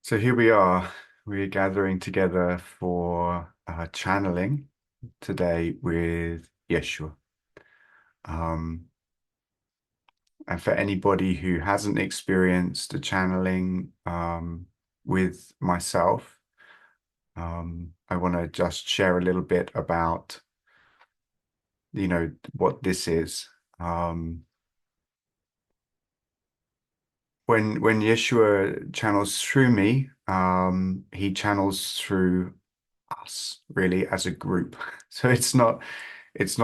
So here we are. We're gathering together for channeling today with Yeshua. Um, and for anybody who hasn't experienced a channeling with myself, I want to just share a little bit about, what this is. Um, when Yeshua channels through me, he channels through us really as a group. So it's not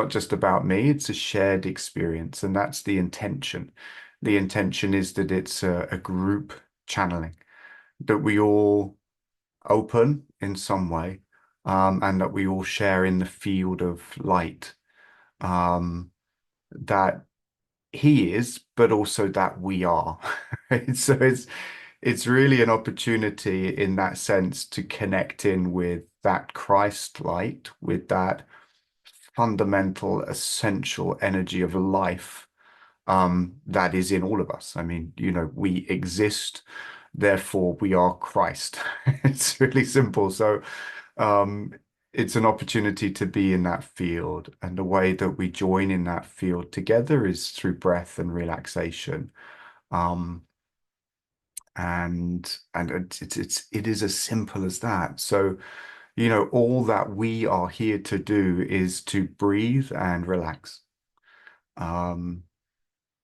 just about me, it's a shared experience, and that's the intention. The intention is that it's a group channeling, that we all open in some way, and that we all share in the field of light, that he is, but also that we are. So it's really an opportunity in that sense to connect in with that Christ light, with that fundamental, essential energy of life that is in all of us. I mean, we exist, therefore we are Christ. It's really simple. So um, it's an opportunity to be in that field. And the way that we join in that field together is through breath and relaxation. Um, and it is as simple as that. So, all that we are here to do is to breathe and relax. Um,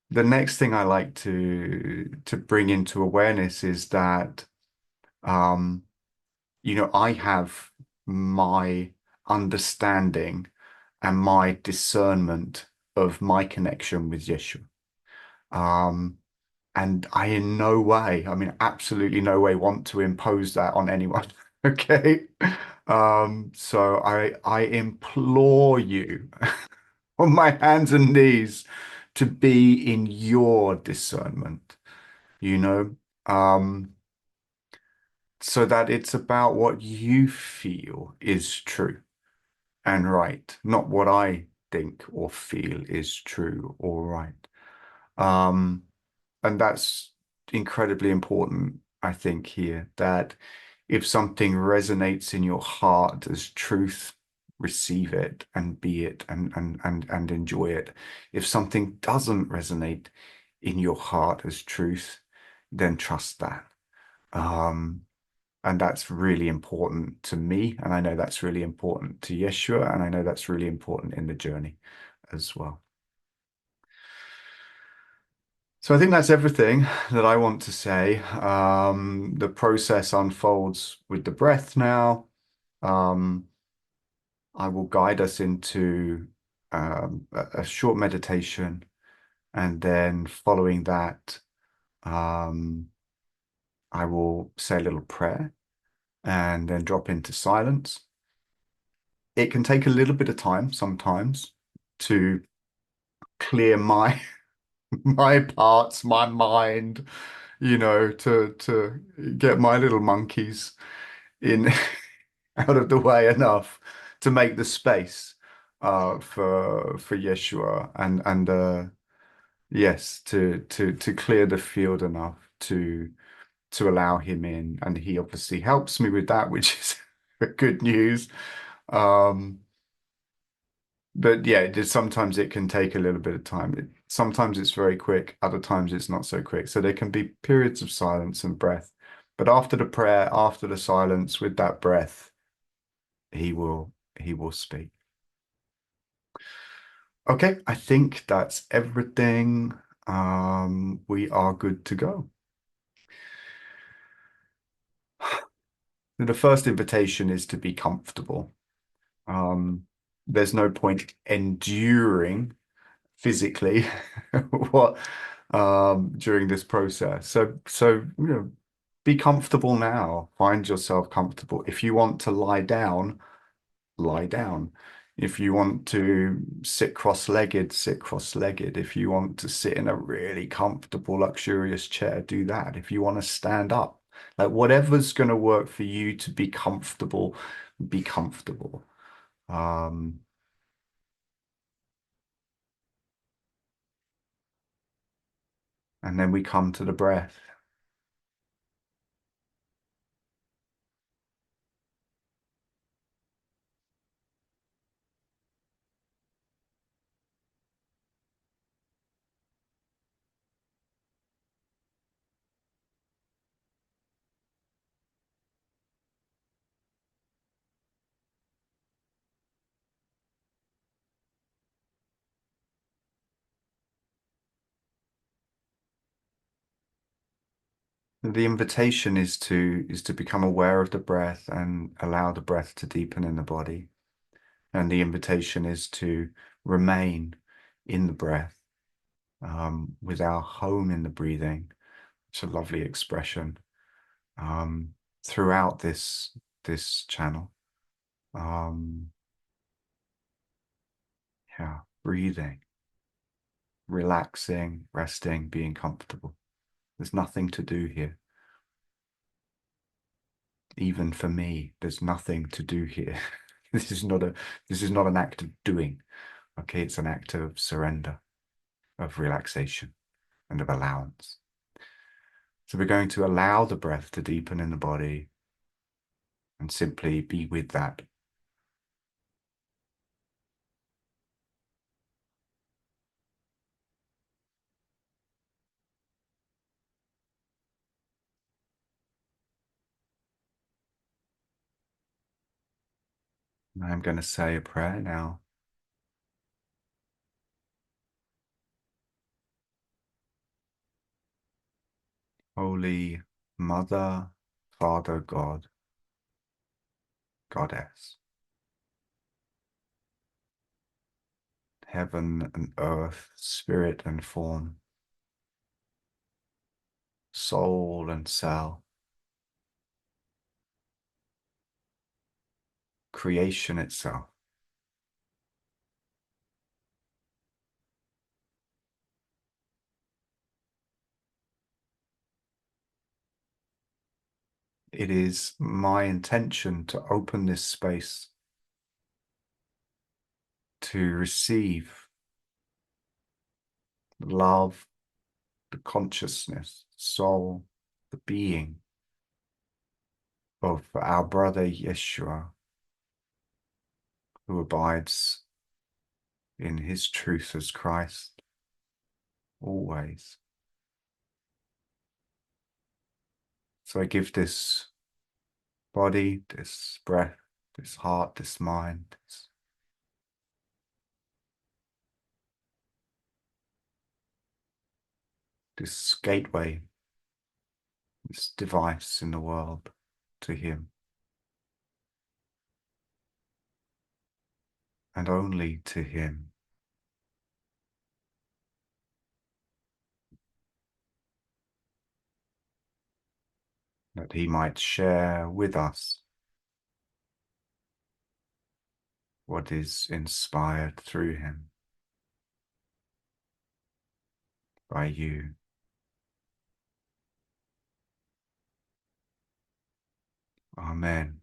the next thing I like to bring into awareness is that um, I have my understanding and my discernment of my connection with Yeshua. Um, and I in no way, I mean, absolutely no way want to impose that on anyone. Okay. So I implore you on my hands and knees to be in your discernment, you know, um, so that it's about what you feel is true and right, not what I think or feel is true or right. Um, and that's incredibly important, I think, here, that if something resonates in your heart as truth, receive it and be it and enjoy it. If something doesn't resonate in your heart as truth, then trust that. Um, and that's really important to me. And I know that's really important to Yeshua. And I know that's really important in the journey as well. So I think that's everything that I want to say. The process unfolds with the breath now. Um, I will guide us into a short meditation, and then following that, um, I will say a little prayer and then drop into silence. It can take a little bit of time sometimes to clear my my parts, my mind, to get my little monkeys in out of the way enough to make the space for Yeshua and yes, to clear the field enough to allow him in. And he obviously helps me with that, which is good news. Um, but yeah, sometimes it can take a little bit of time. Sometimes it's very quick, other times it's not so quick. So there can be periods of silence and breath. But after the prayer, after the silence, with that breath, he will speak. Okay, I think that's everything. We are good to go. The first invitation is to be comfortable. Um, there's no point enduring physically what during this process. So be comfortable now. Find yourself comfortable. If you want to lie down, lie down. If you want to sit cross-legged, sit cross-legged. If you want to sit in a really comfortable, luxurious chair, do that. If you want to stand up, like whatever's going to work for you to be comfortable, be comfortable. Um, and then we come to the breath. The invitation is to become aware of the breath and allow the breath to deepen in the body. And the invitation is to remain in the breath, with our home in the breathing. It's a lovely expression, um, throughout this channel. Um, yeah, breathing, relaxing, resting, being comfortable. There's nothing to do here. Even for me, there's nothing to do here. This is not a this is not an act of doing. Okay, it's an act of surrender, of relaxation, and of allowance. So we're going to allow the breath to deepen in the body and simply be with that. I'm going to say a prayer now. Holy Mother, Father God, Goddess, heaven and earth, spirit and form, soul and cell, creation itself. It is my intention to open this space to receive love, the consciousness, soul, the being of our brother Yeshua, who abides in his truth as Christ always. So I give this body, this breath, this heart, this mind, this gateway, this device in the world to him, and only to him. That he might share with us what is inspired through him by you. Amen.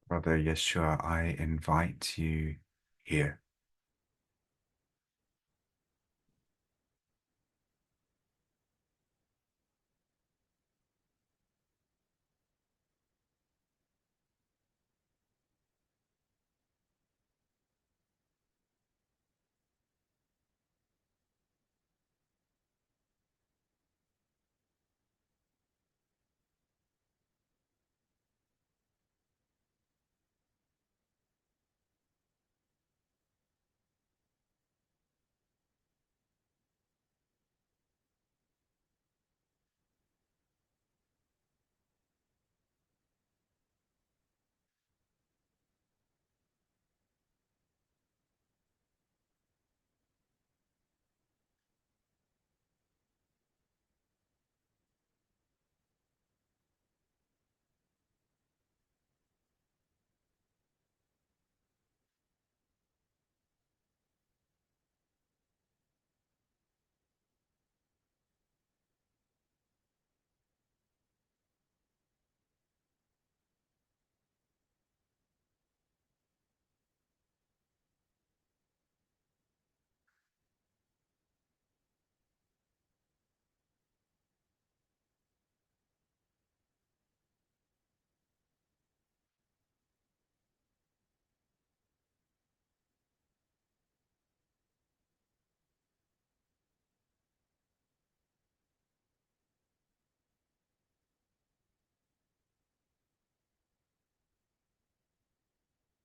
Brother Yeshua, I invite you here.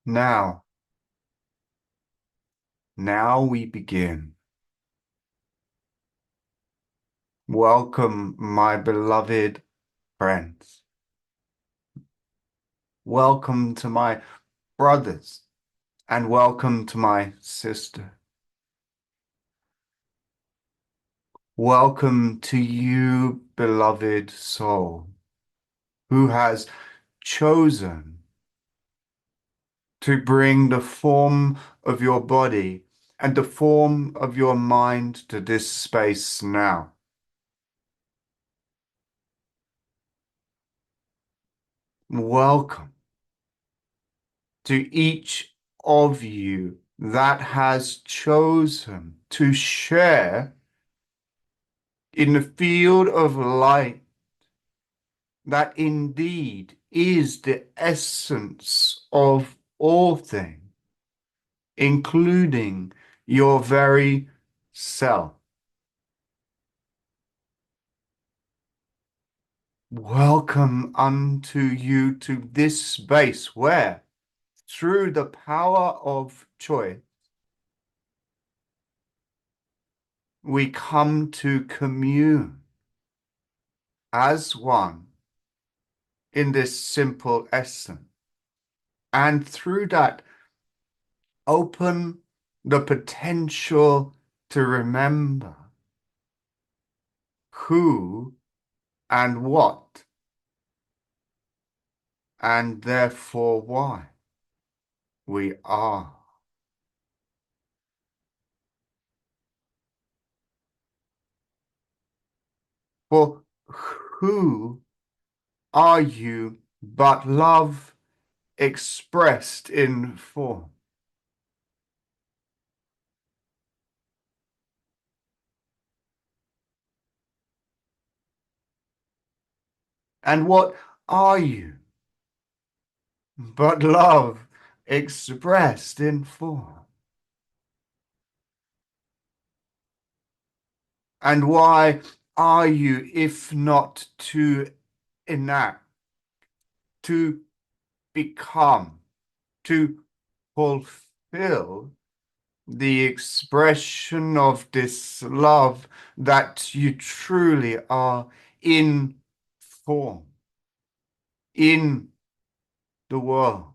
Now, Now we begin. Welcome, my beloved friends. Welcome to my brothers, and welcome to my sister. Welcome to you, beloved soul, who has chosen to bring the form of your body and the form of your mind to this space now. Welcome to each of you that has chosen to share in the field of light that indeed is the essence of all things, including your very self. Welcome unto you to this space where, through the power of choice, we come to commune as one in this simple essence. And through that, open the potential to remember who and what, and therefore why we are. For who are you but love expressed in form? And what are you but love expressed in form? And why are you, if not to enact, to become, to fulfill the expression of this love that you truly are in form, in the world?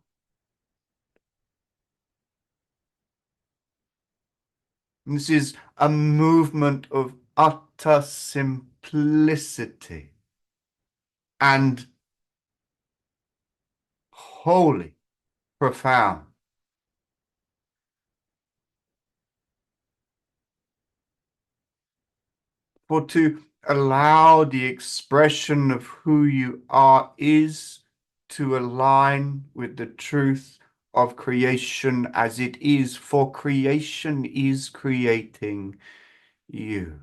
This is a movement of utter simplicity and wholly profound. For to allow the expression of who you are is to align with the truth of creation as it is, for creation is creating you.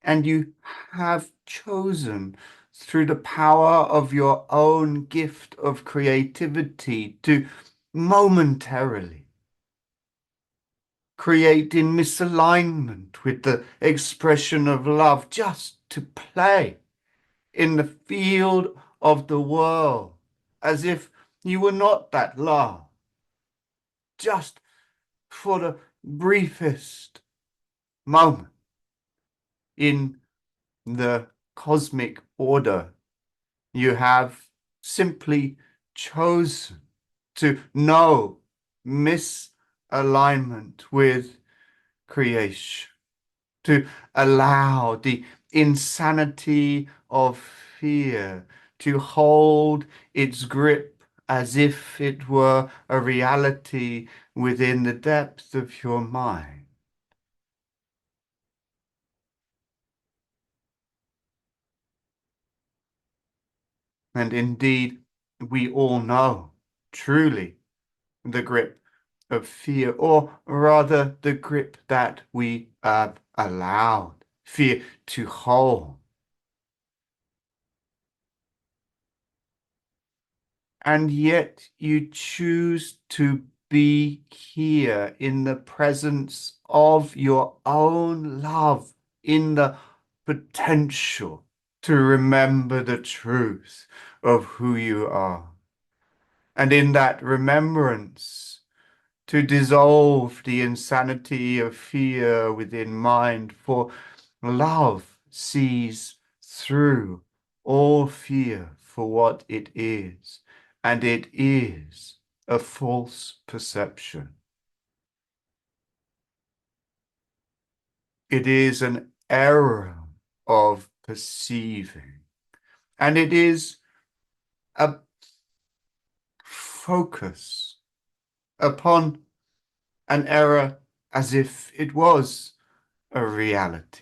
And you have chosen through the power of your own gift of creativity to momentarily create in misalignment with the expression of love, just to play in the field of the world as if you were not that love, just for the briefest moment in the cosmic order. You have simply chosen to know misalignment with creation, to allow the insanity of fear to hold its grip as if it were a reality within the depths of your mind. And indeed, we all know truly the grip of fear, or rather the grip that we have allowed fear to hold. And yet you choose to be here in the presence of your own love, in the potential to remember the truth of who you are. And in that remembrance, to dissolve the insanity of fear within mind, for love sees through all fear for what it is, and it is a false perception. It is an error of perceiving, and it is a focus upon an error as if it was a reality.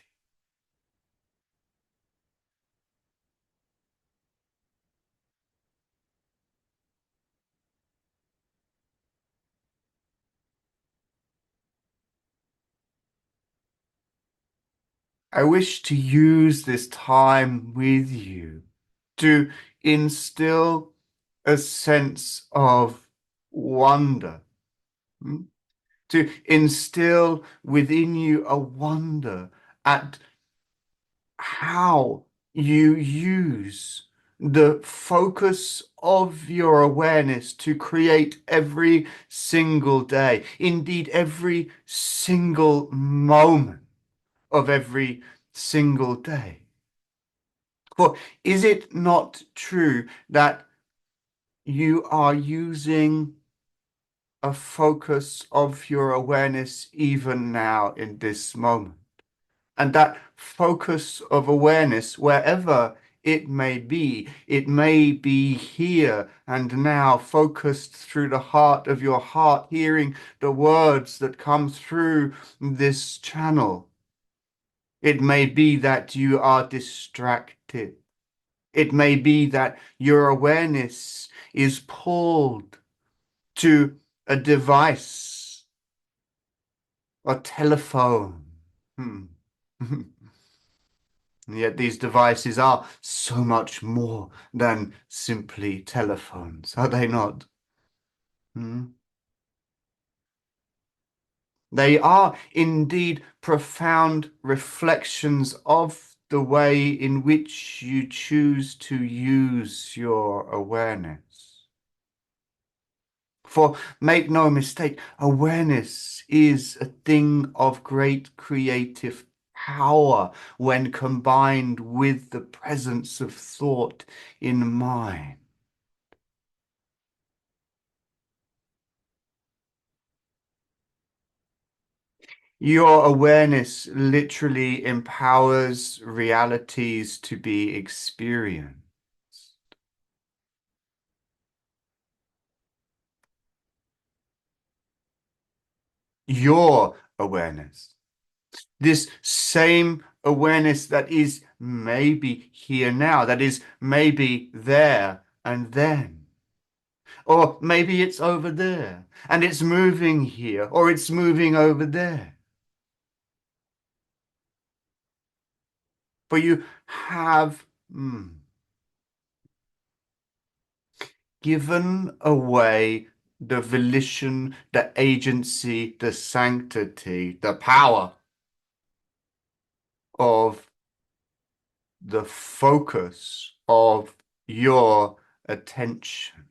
I wish to use this time with you to instill a sense of wonder, mm, to instill within you a wonder at how you use the focus of your awareness to create every single day, indeed, every single moment of every single day. For is it not true that you are using a focus of your awareness even now in this moment? And that focus of awareness, wherever it may be here and now, focused through the heart of your heart, hearing the words that come through this channel. It may be that you are distracted. It may be that your awareness is pulled to a device, a telephone. Hmm. Yet these devices are so much more than simply telephones, are they not? Hmm. They are indeed profound reflections of the way in which you choose to use your awareness. For make no mistake, awareness is a thing of great creative power when combined with the presence of thought in mind. Your awareness literally empowers realities to be experienced. Your awareness, this same awareness that is maybe here now, that is maybe there and then. Or maybe it's over there and it's moving here, or it's moving over there. For you have given away the volition, the agency, the sanctity, the power of the focus of your attention.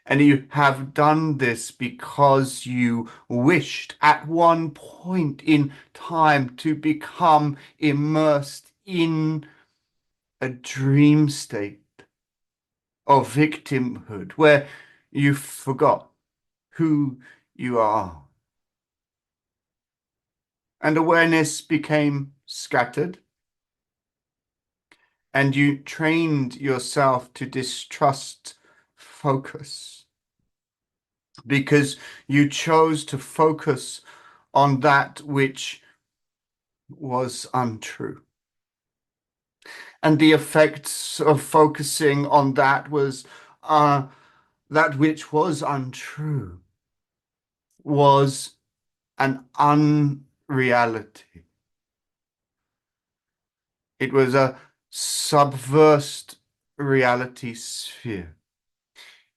And you have done this because you wished at one point in time to become immersed in a dream state of victimhood where you forgot who you are. And awareness became scattered, and you trained yourself to distrust focus because you chose to focus on that which was untrue. And the effects of focusing on that which was untrue was an unreality. It was a subversed reality sphere.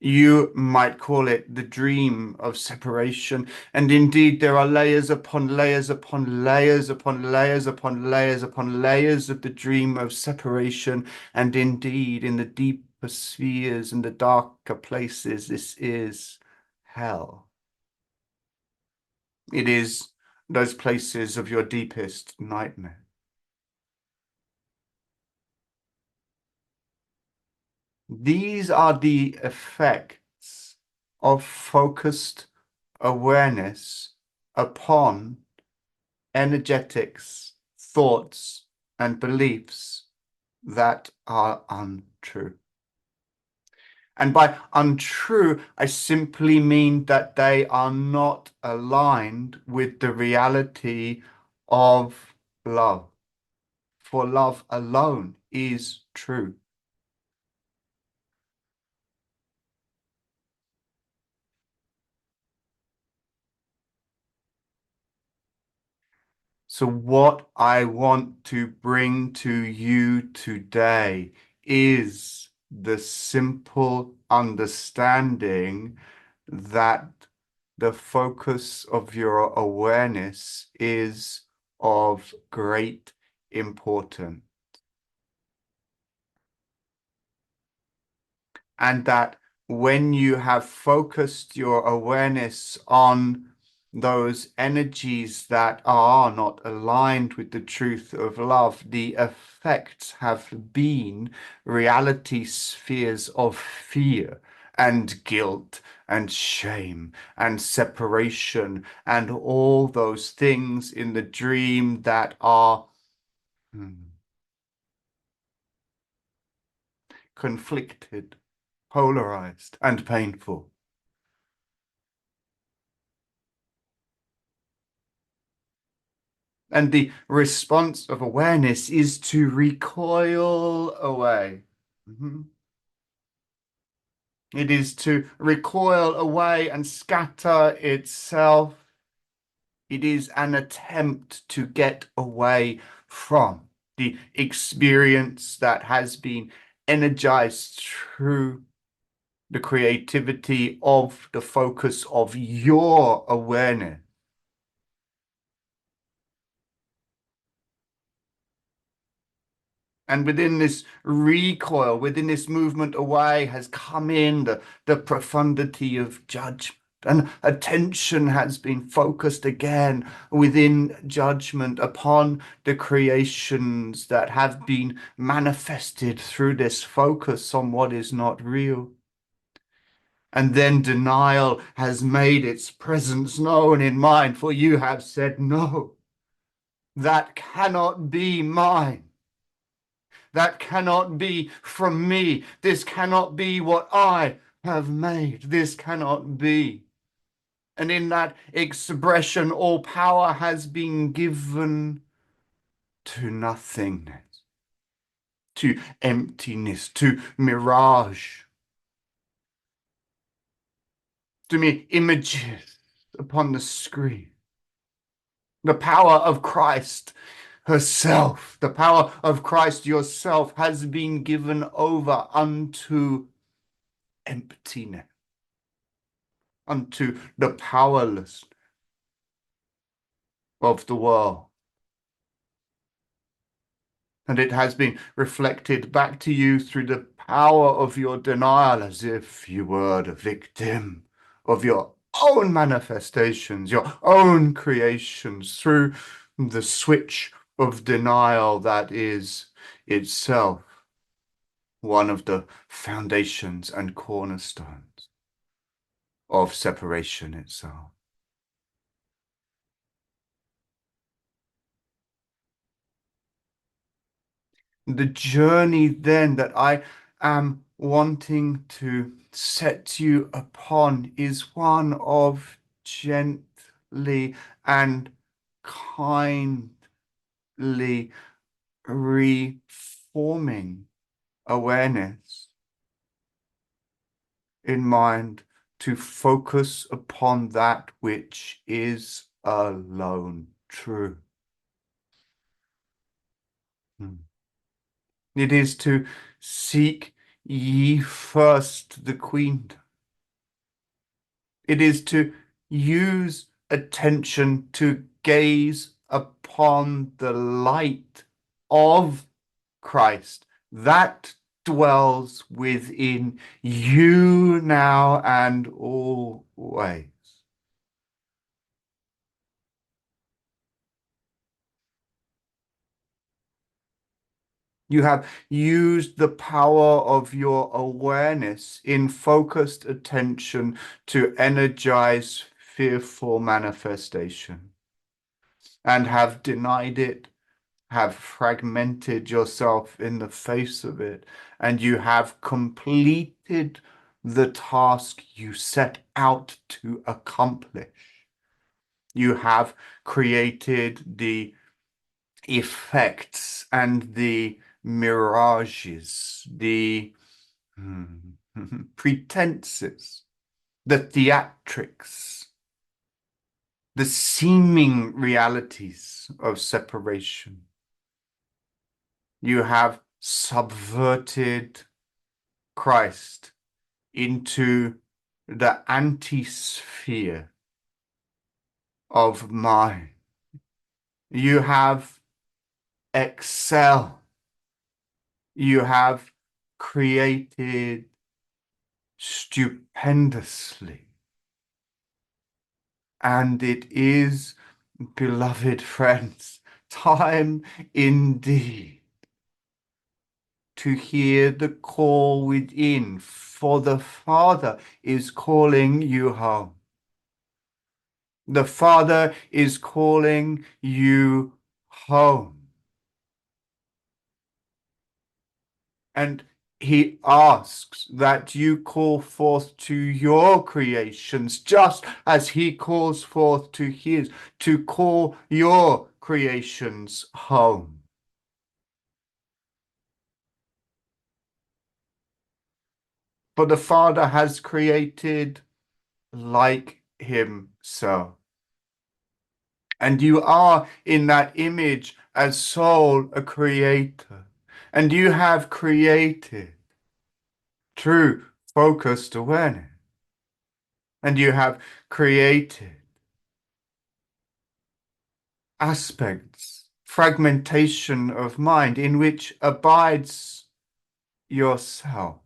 You might call it the dream of separation. And indeed, there are layers upon layers upon layers upon layers upon layers upon layers of the dream of separation. And indeed, in the deep spheres and the darker places, this is hell. It is those places of your deepest nightmare. These are the effects of focused awareness upon energetics, thoughts, and beliefs that are untrue. And by untrue, I simply mean that they are not aligned with the reality of love. For love alone is true. So, what I want to bring to you today is the simple understanding that the focus of your awareness is of great importance. And that when you have focused your awareness on those energies that are not aligned with the truth of love, the effects have been reality spheres of fear and guilt and shame and separation and all those things in the dream that are conflicted, polarized, and painful. And the response of awareness is to recoil away. Mhm. It is to recoil away and scatter itself. It is an attempt to get away from the experience that has been energized through the creativity of the focus of your awareness. And within this recoil, within this movement away, has come in the profundity of judgment. And attention has been focused again within judgment upon the creations that have been manifested through this focus on what is not real. And then denial has made its presence known in mind, for you have said, no, that cannot be mine. That cannot be from me. This cannot be what I have made. This cannot be. And in that expression, all power has been given to nothingness, to emptiness, to mirage, to mere images upon the screen. The power of Christ herself, the power of Christ yourself has been given over unto emptiness, unto the powerless of the world. And it has been reflected back to you through the power of your denial, as if you were the victim of your own manifestations, your own creations, through the switch of denial that is itself one of the foundations and cornerstones of separation itself. The journey then that I am wanting to set you upon is one of gently and kindly reforming awareness in mind to focus upon that which is alone true. It is to seek ye first the queendom. It is to use attention to gaze upon the light of Christ, that dwells within you now and always. You have used the power of your awareness in focused attention to energize fearful manifestation and have denied it, have fragmented yourself in the face of it, and you have completed the task you set out to accomplish. You have created the effects and the mirages, the pretenses, the theatrics, the seeming realities of separation. You have subverted Christ into the antisphere of mind. You have excelled. You have created stupendously. And it is, beloved friends, time indeed to hear the call within, for the Father is calling you home. The Father is calling you home. And he asks that you call forth to your creations, just as he calls forth to his, to call your creations home. For the Father has created like himself. And you are in that image as soul a creator. And you have created true focused awareness. And you have created aspects, fragmentation of mind in which abides yourself.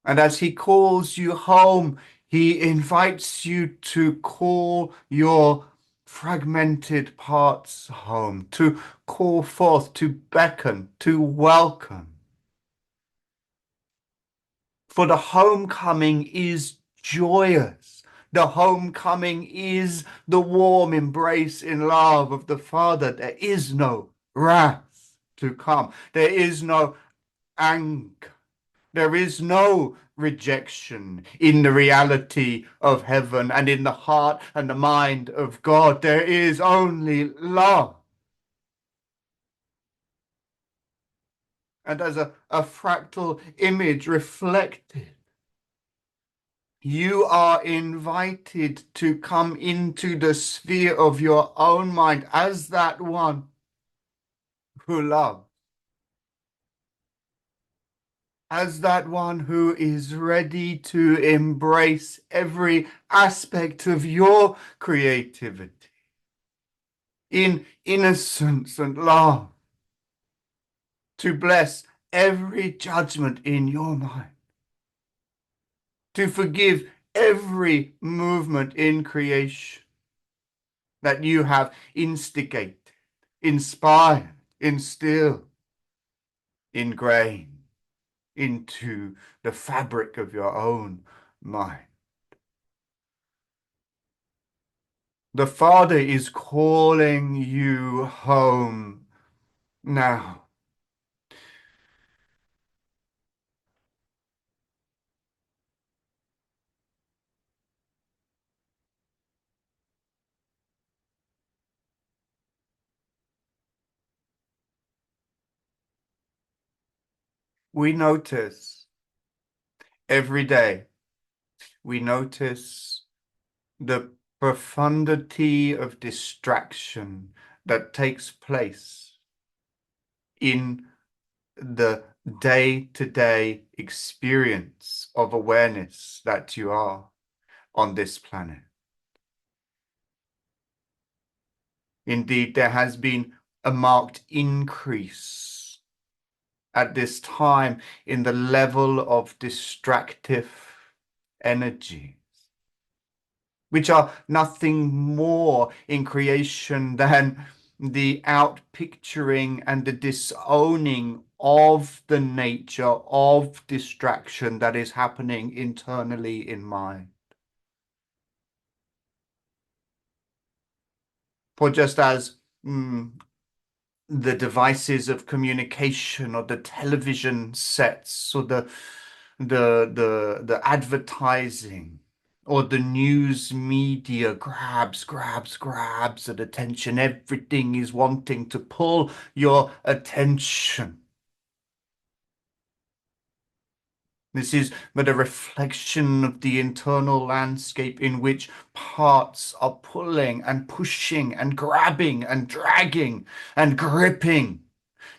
And as he calls you home, he invites you to call your fragmented parts home, to call forth, to beckon, to welcome. For the homecoming is joyous. The homecoming is the warm embrace in love of the Father. There is no wrath to come. There is no anger. There is no rejection in the reality of heaven and in the heart and the mind of God. There is only love. And as a fractal image reflected, you are invited to come into the sphere of your own mind as that one who loves, as that one who is ready to embrace every aspect of your creativity in innocence and love, to bless every judgment in your mind, to forgive every movement in creation that you have instigated, inspired, instilled, ingrained into the fabric of your own mind. The Father is calling you home now. We notice every day, we notice the profundity of distraction that takes place in the day-to-day experience of awareness that you are on this planet. Indeed, there has been a marked increase at this time in the level of distractive energy, which are nothing more in creation than the outpicturing and the disowning of the nature of distraction that is happening internally in mind. For just as the devices of communication or the television sets or the advertising or the news media grabs at attention. Everything is wanting to pull your attention. This is but a reflection of the internal landscape in which parts are pulling and pushing and grabbing and dragging and gripping,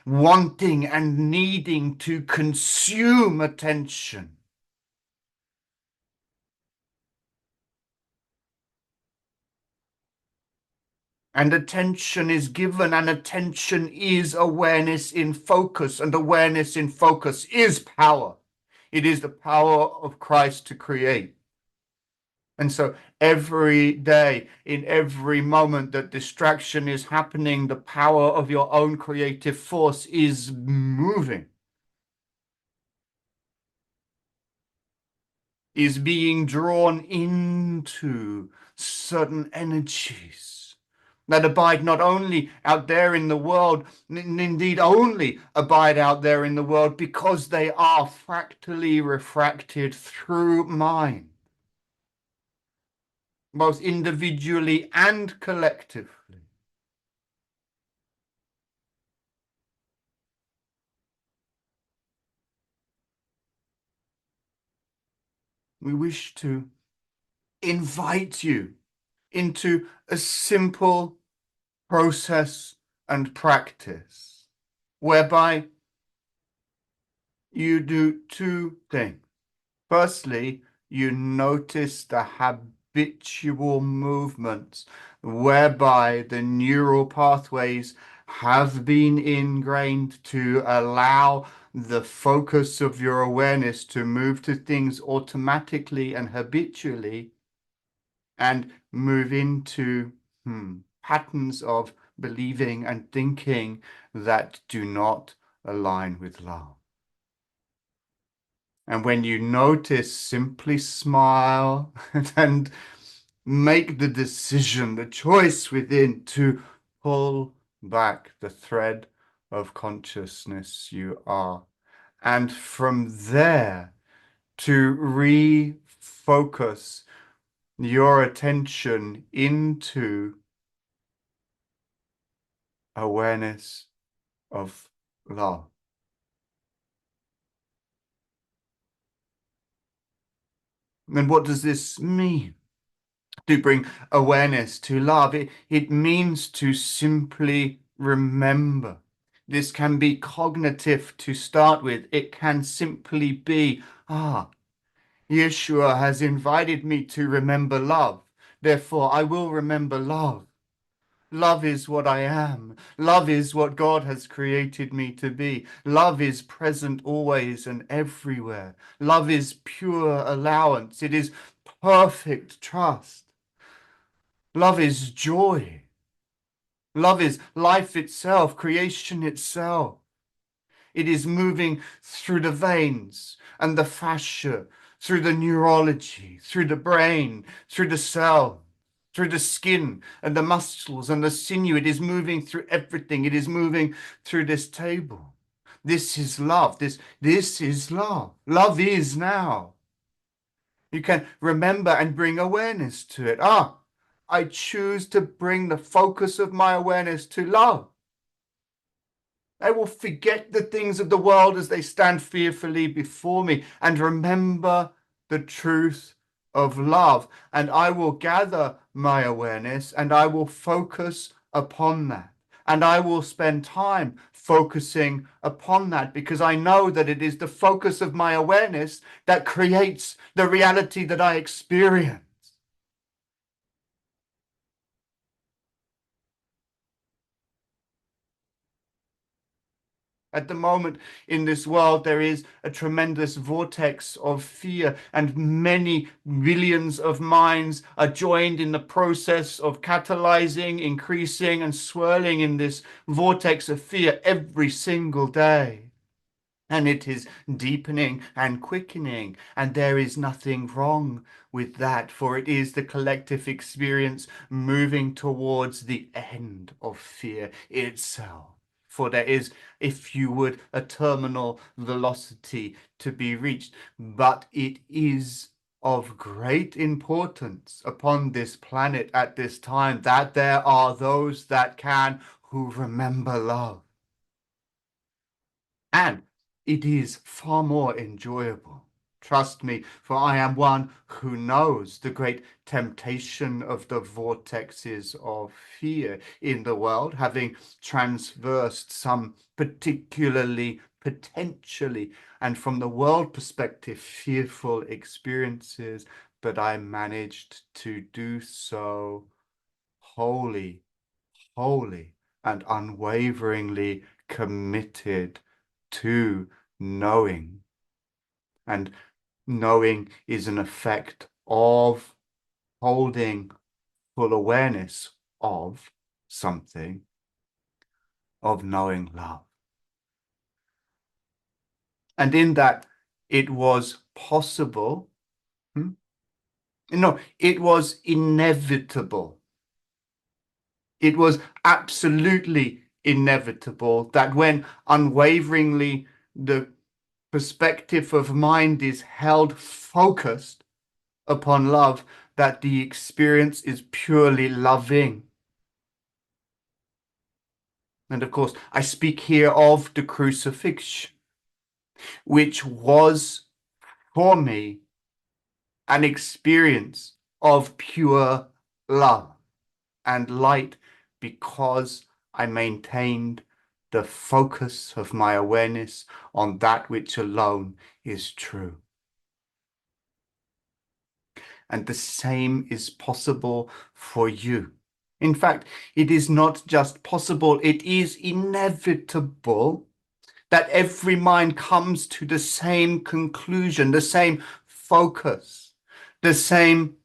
wanting and needing to consume attention. And attention is given, and attention is awareness in focus, and awareness in focus is power. It is the power of Christ to create. And so every day, in every moment that distraction is happening, the power of your own creative force is moving, is being drawn into certain energies that abide not only out there in the world, indeed only abide out there in the world because they are fractally refracted through mind, both individually and collectively. We wish to invite you into a simple process and practice whereby you do two things. Firstly, you notice the habitual movements whereby the neural pathways have been ingrained to allow the focus of your awareness to move to things automatically and habitually and move into patterns of believing and thinking that do not align with love. And when you notice, simply smile and make the decision, the choice within to pull back the thread of consciousness you are. And from there, to refocus your attention into awareness of love. And what does this mean? To bring awareness to love, it means to simply remember. This can be cognitive to start with. It can simply be, Yeshua has invited me to remember love. Therefore, I will remember love. Love is what I am. Love is what God has created me to be. Love is present always and everywhere. Love is pure allowance. It is perfect trust. Love is joy. Love is life itself, creation itself. It is moving through the veins and the fascia, through the neurology, through the brain, through the cell, through the skin and the muscles and the sinew. It is moving through everything. It is moving through this table. This is love. This is love. Love is now. You can remember and bring awareness to it. I choose to bring the focus of my awareness to love. I will forget the things of the world as they stand fearfully before me and remember the truth of love. And I will gather my awareness and I will focus upon that. And I will spend time focusing upon that because I know that it is the focus of my awareness that creates the reality that I experience. At the moment in this world, there is a tremendous vortex of fear, and many millions of minds are joined in the process of catalyzing, increasing, and swirling in this vortex of fear every single day. And it is deepening and quickening, and there is nothing wrong with that, for it is the collective experience moving towards the end of fear itself. For there is, if you would, a terminal velocity to be reached, but it is of great importance upon this planet at this time that there are those that can who remember love. And it is far more enjoyable. Trust me, for I am one who knows the great temptation of the vortexes of fear in the world, having transversed some particularly, potentially, and from the world perspective, fearful experiences, but I managed to do so wholly, wholly, and unwaveringly committed to knowing. And knowing is an effect of holding full awareness of something, of knowing love. And in that, it was possible, no, it was inevitable. It was absolutely inevitable that when unwaveringly the perspective of mind is held focused upon love, that the experience is purely loving. And of course, I speak here of the crucifixion, which was for me an experience of pure love and light because I maintained the focus of my awareness on that which alone is true. And the same is possible for you. In fact, it is not just possible, it is inevitable that every mind comes to the same conclusion, the same focus, the same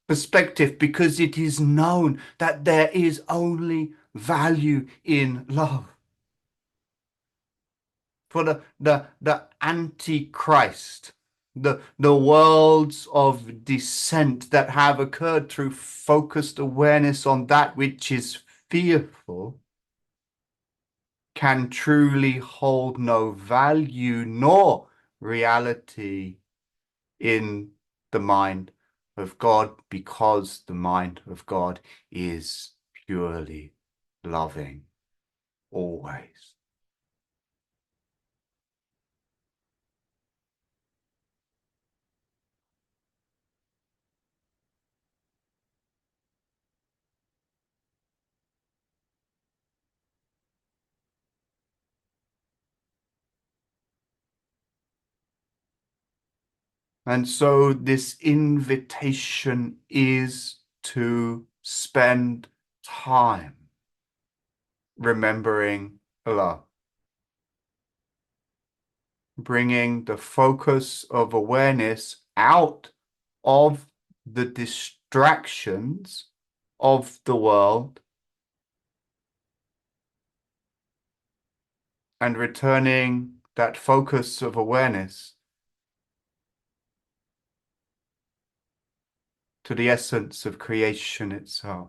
perspective, because it is known that there is only value in love. For the Antichrist, the worlds of descent that have occurred through focused awareness on that which is fearful, can truly hold no value nor reality in the mind of God, because the mind of God is purely loving always. And so this invitation is to spend time remembering love, bringing the focus of awareness out of the distractions of the world and returning that focus of awareness to the essence of creation itself.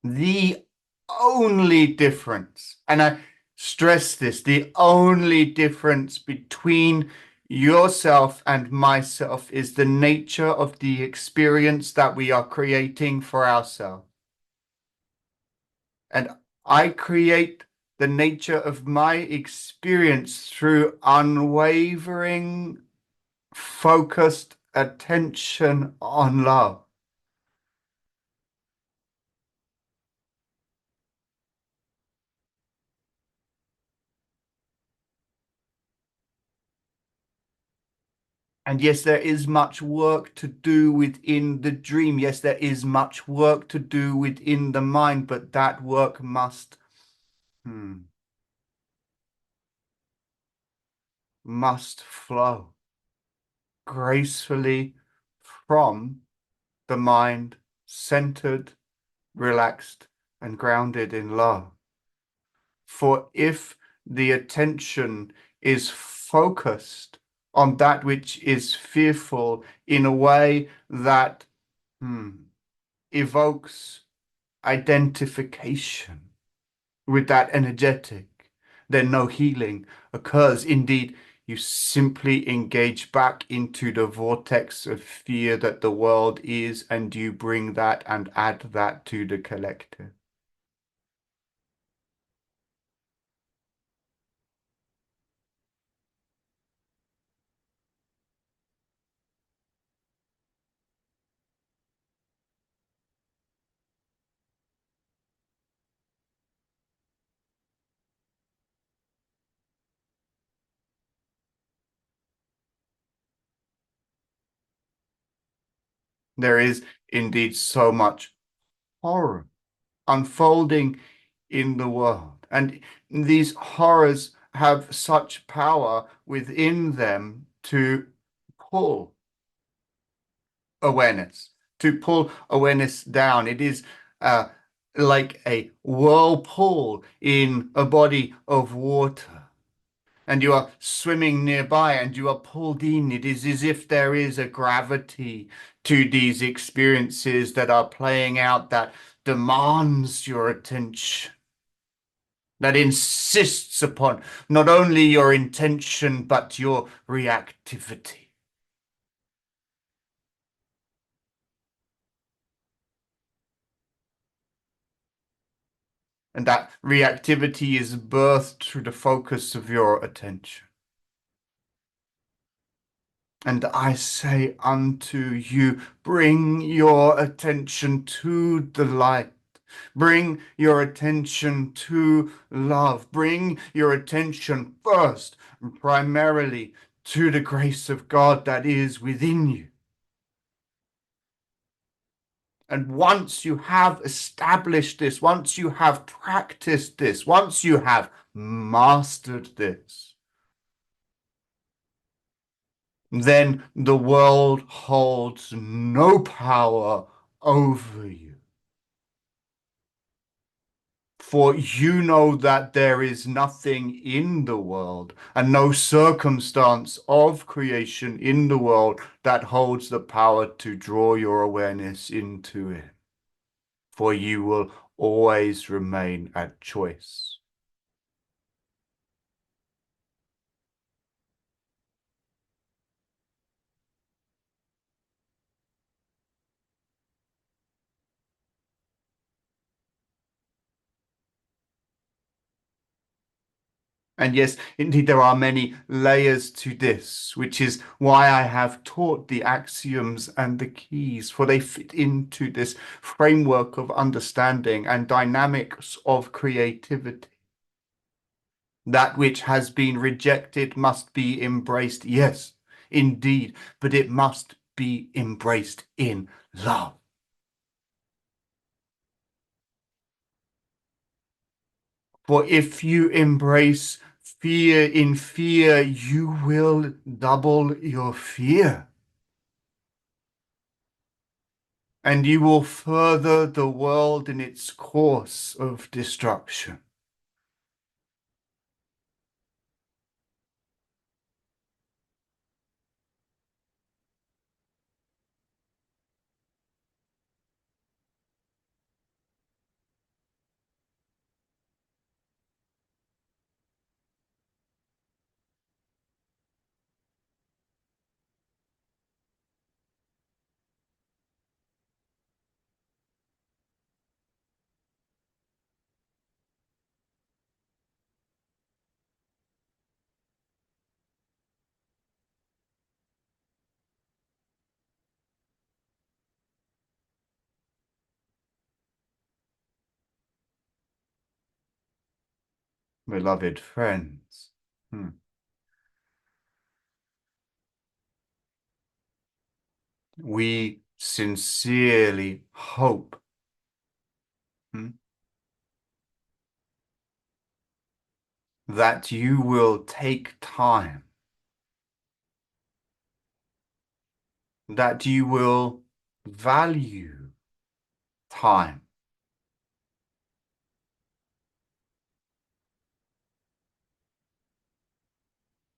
The only difference, and I stress this, the only difference between yourself and myself is the nature of the experience that we are creating for ourselves. And I create the nature of my experience through unwavering, focused attention on love. And yes, there is much work to do within the dream. Yes, there is much work to do within the mind, but that work must hmm, must flow gracefully from the mind, centered, relaxed, and grounded in love. For if the attention is focused on that which is fearful in a way that hmm, evokes identification with that energetic, then no healing occurs. Indeed, you simply engage back into the vortex of fear that the world is, and you bring that and add that to the collective. There is indeed so much horror unfolding in the world. And these horrors have such power within them to pull awareness, to pull awareness down. It is uh, like a whirlpool in a body of water. And you are swimming nearby and you are pulled in. It is as if there is a gravity to these experiences that are playing out that demands your attention, that insists upon not only your intention, but your reactivity. And that reactivity is birthed through the focus of your attention. And I say unto you, bring your attention to the light. Bring your attention to love. Bring your attention first, primarily to the grace of God that is within you. And once you have established this, once you have practiced this, once you have mastered this, then the world holds no power over you. For you know that there is nothing in the world and no circumstance of creation in the world that holds the power to draw your awareness into it. For you will always remain at choice. And yes, indeed, there are many layers to this, which is why I have taught the axioms and the keys, for they fit into this framework of understanding and dynamics of creativity. That which has been rejected must be embraced, yes, indeed, but it must be embraced in love. For if you embrace fear in fear, you will double your fear. And you will further the world in its course of destruction. Beloved friends, we sincerely hope hmm, that you will take time, that you will value time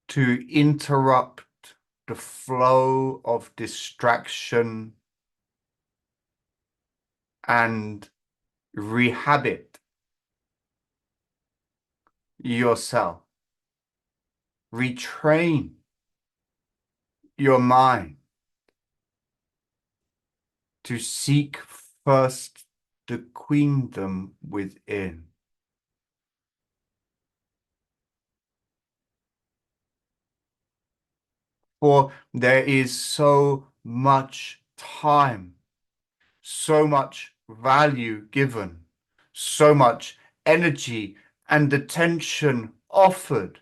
to interrupt the flow of distraction and rehabit yourself, retrain your mind to seek first the queendom within. For there is so much time, so much value given, so much energy and attention offered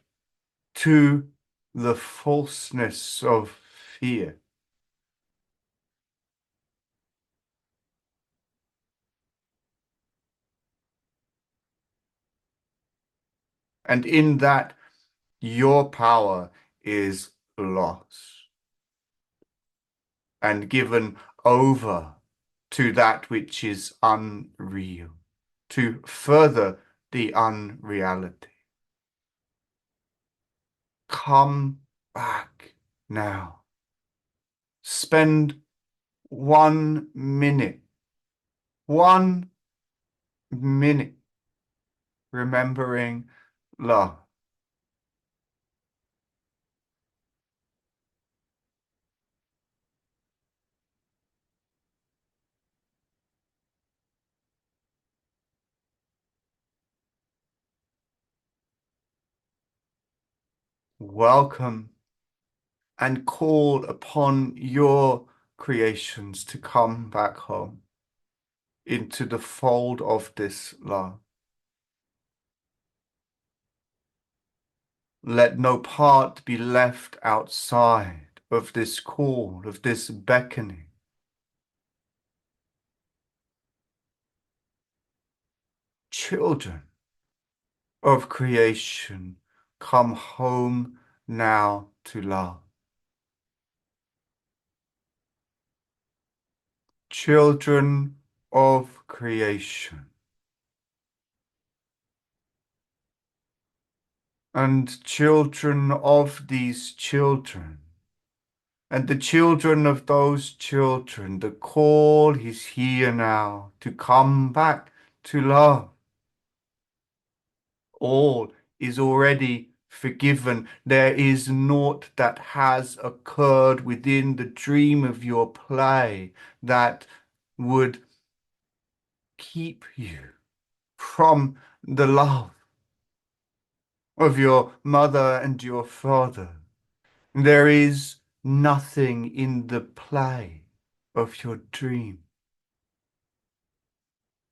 to the falseness of fear. And in that, your power is lost and given over to that which is unreal, to further the unreality. Come back now. Spend 1 minute, 1 minute remembering love. Welcome and call upon your creations to come back home into the fold of this love. Let no part be left outside of this call, of this beckoning. Children of creation, come home now to love. Children of creation, and children of these children, and the children of those children, the call is here now to come back to love. All is already forgiven. There is naught that has occurred within the dream of your play that would keep you from the love of your mother and your father. There is nothing in the play of your dream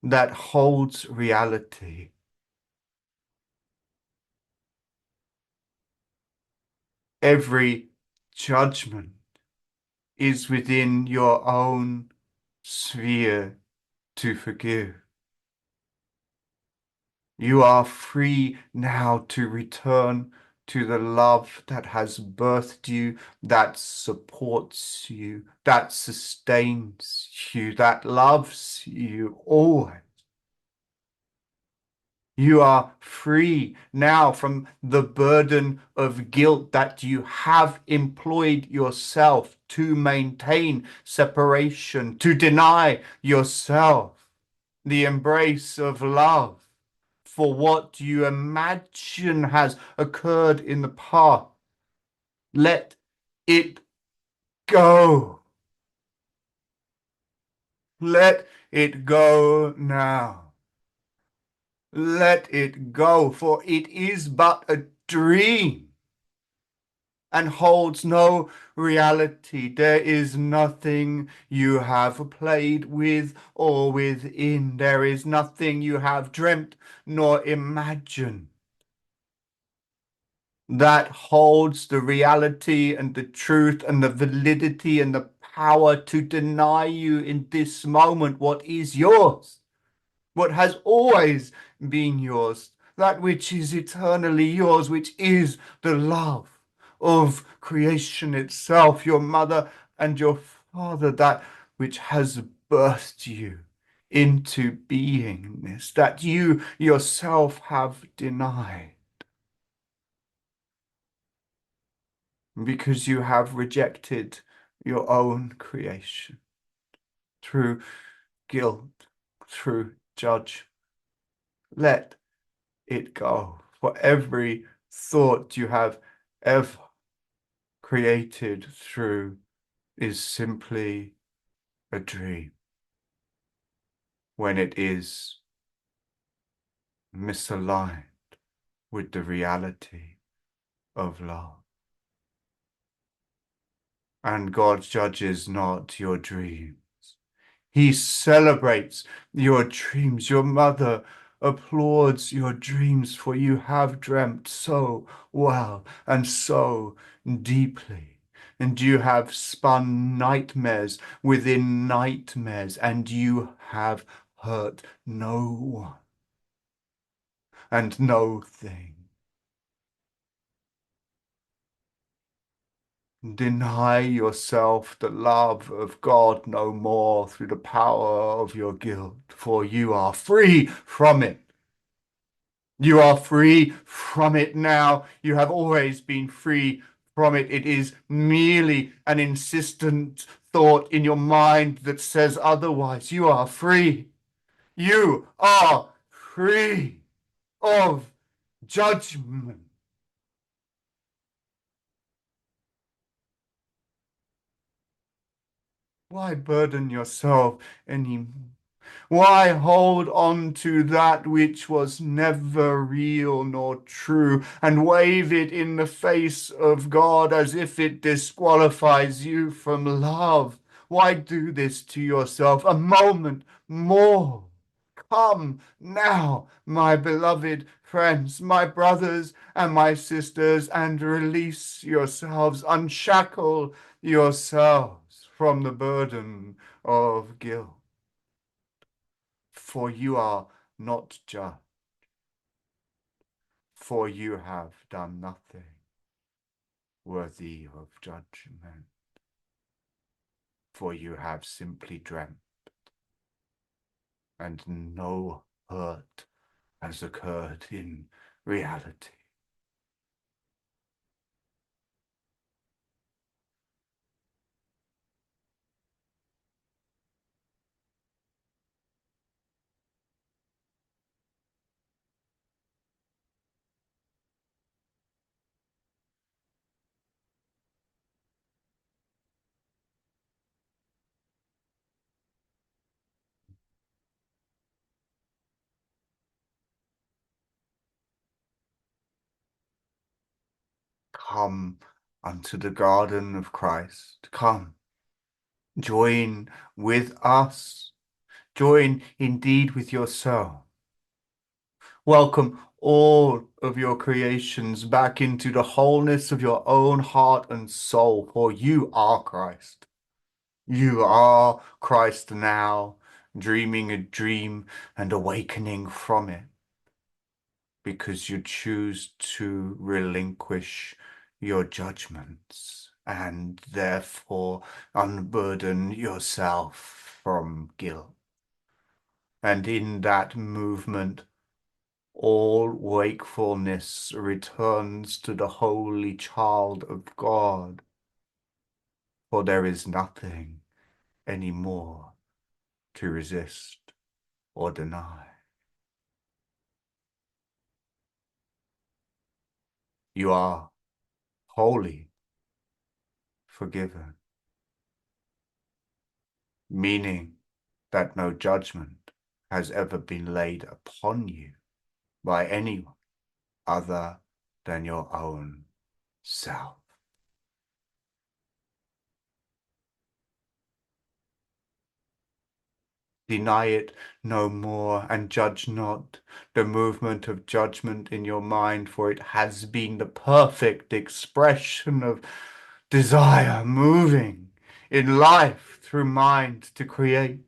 that holds reality. Every judgment is within your own sphere to forgive. You are free now to return to the love that has birthed you, that supports you, that sustains you, that loves you always. You are free now from the burden of guilt that you have employed yourself to maintain separation, to deny yourself the embrace of love for what you imagine has occurred in the past. Let it go. Let it go now. Let it go, for it is but a dream and holds no reality. There is nothing you have played with or within. There is nothing you have dreamt nor imagined that holds the reality and the truth and the validity and the power to deny you in this moment what is yours, what has always been yours, that which is eternally yours, which is the love of creation itself, your mother and your father, that which has birthed you into beingness, that you yourself have denied because you have rejected your own creation through guilt, through judgment. Let it go. For every thought you have ever created through is simply a dream when it is misaligned with the reality of love. And God judges not your dreams. He celebrates your dreams. Your mother applauds your dreams, for you have dreamt so well and so deeply. And you have spun nightmares within nightmares, and you have hurt no one and no thing. Deny yourself the love of God no more through the power of your guilt, for you are free from it. You are free from it now. You have always been free from it. It is merely an insistent thought in your mind that says otherwise. You are free. You are free of judgment. Why burden yourself anymore? Why hold on to that which was never real nor true and wave it in the face of God as if it disqualifies you from love? Why do this to yourself? A moment more. Come now, my beloved friends, my brothers and my sisters, and release yourselves, unshackle yourselves from the burden of guilt. For you are not just, for you have done nothing worthy of judgment, for you have simply dreamt, and no hurt has occurred in reality. Come unto the garden of Christ. Come, join with us. Join indeed with yourself. Welcome all of your creations back into the wholeness of your own heart and soul, for you are Christ. You are Christ now, dreaming a dream and awakening from it, because you choose to relinquish your judgments and therefore unburden yourself from guilt. And in that movement, all wakefulness returns to the Holy Child of God, for there is nothing any more to resist or deny. You are wholly forgiven, meaning that no judgment has ever been laid upon you by anyone other than your own self. Deny it no more, and judge not the movement of judgment in your mind, for it has been the perfect expression of desire moving in life through mind to create,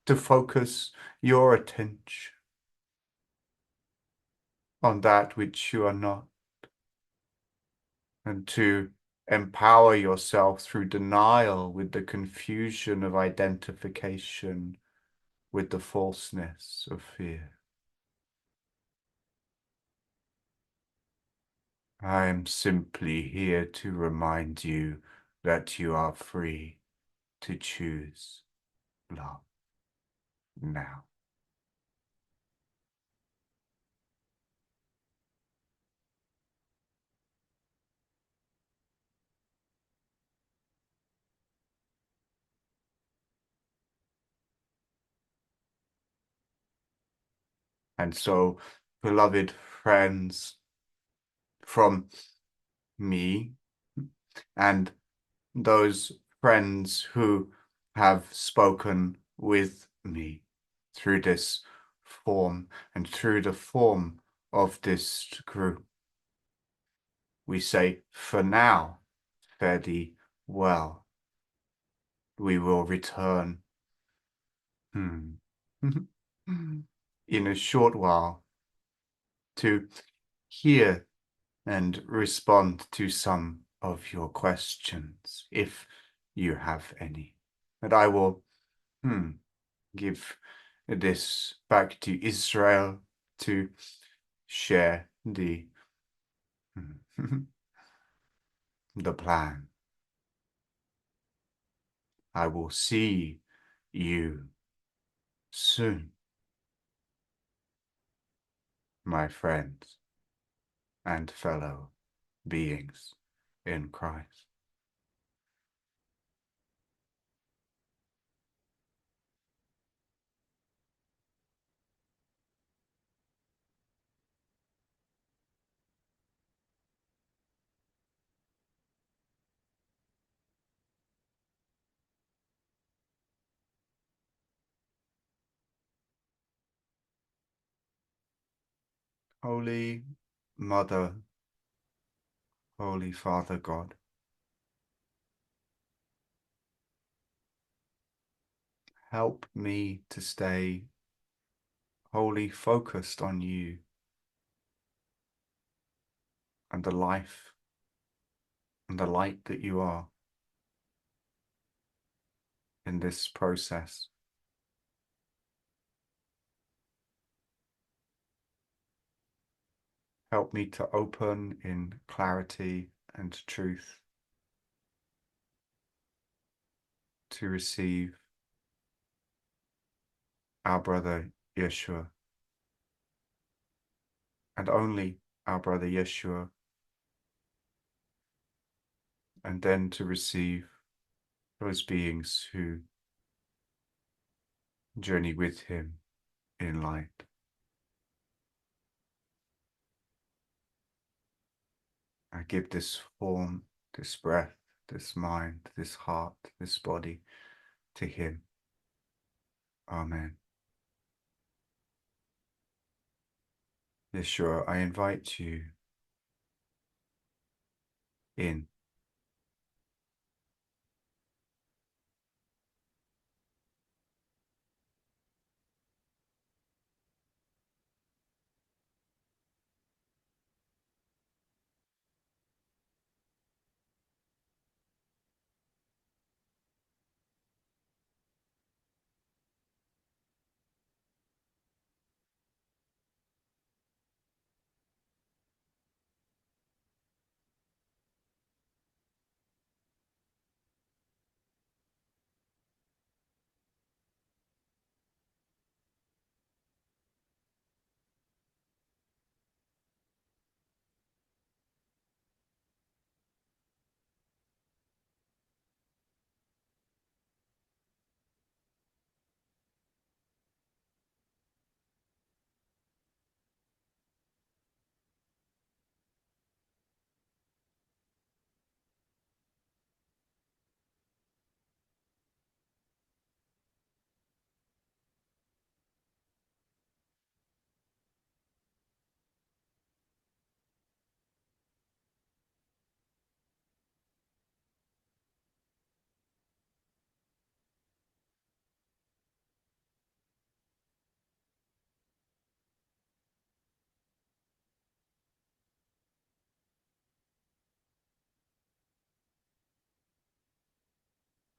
to focus your attention on that which you are not, and to empower yourself through denial with the confusion of identification with the falseness of fear. I am simply here to remind you that you are free to choose love now. And so, beloved friends, from me and those friends who have spoken with me through this form and through the form of this group, we say, for now, fare thee well. We will return in a short while to hear and respond to some of your questions, if you have any. And I will give this back to Israel to share the plan. I will see you soon, my friends and fellow beings in Christ. Holy Mother, Holy Father God, help me to stay wholly focused on you and the life and the light that you are in this process. Help me to open in clarity and truth to receive our brother Yeshua, and only our brother Yeshua, and then to receive those beings who journey with him in light. I give this form, this breath, this mind, this heart, this body to him. Amen. Yeshua, I invite you in.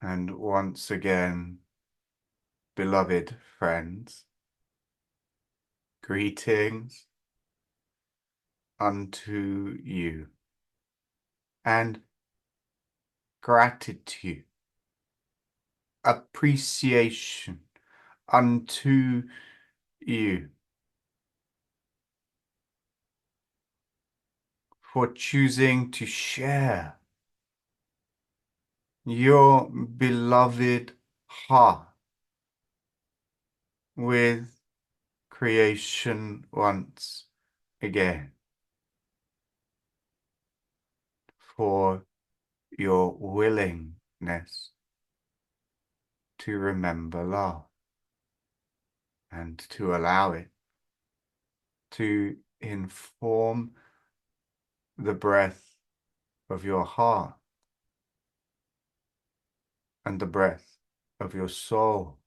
And once again, beloved friends, greetings unto you and gratitude, appreciation unto you for choosing to share your beloved heart with creation once again, for your willingness to remember love and to allow it to inform the breath of your heart and the breath of your soul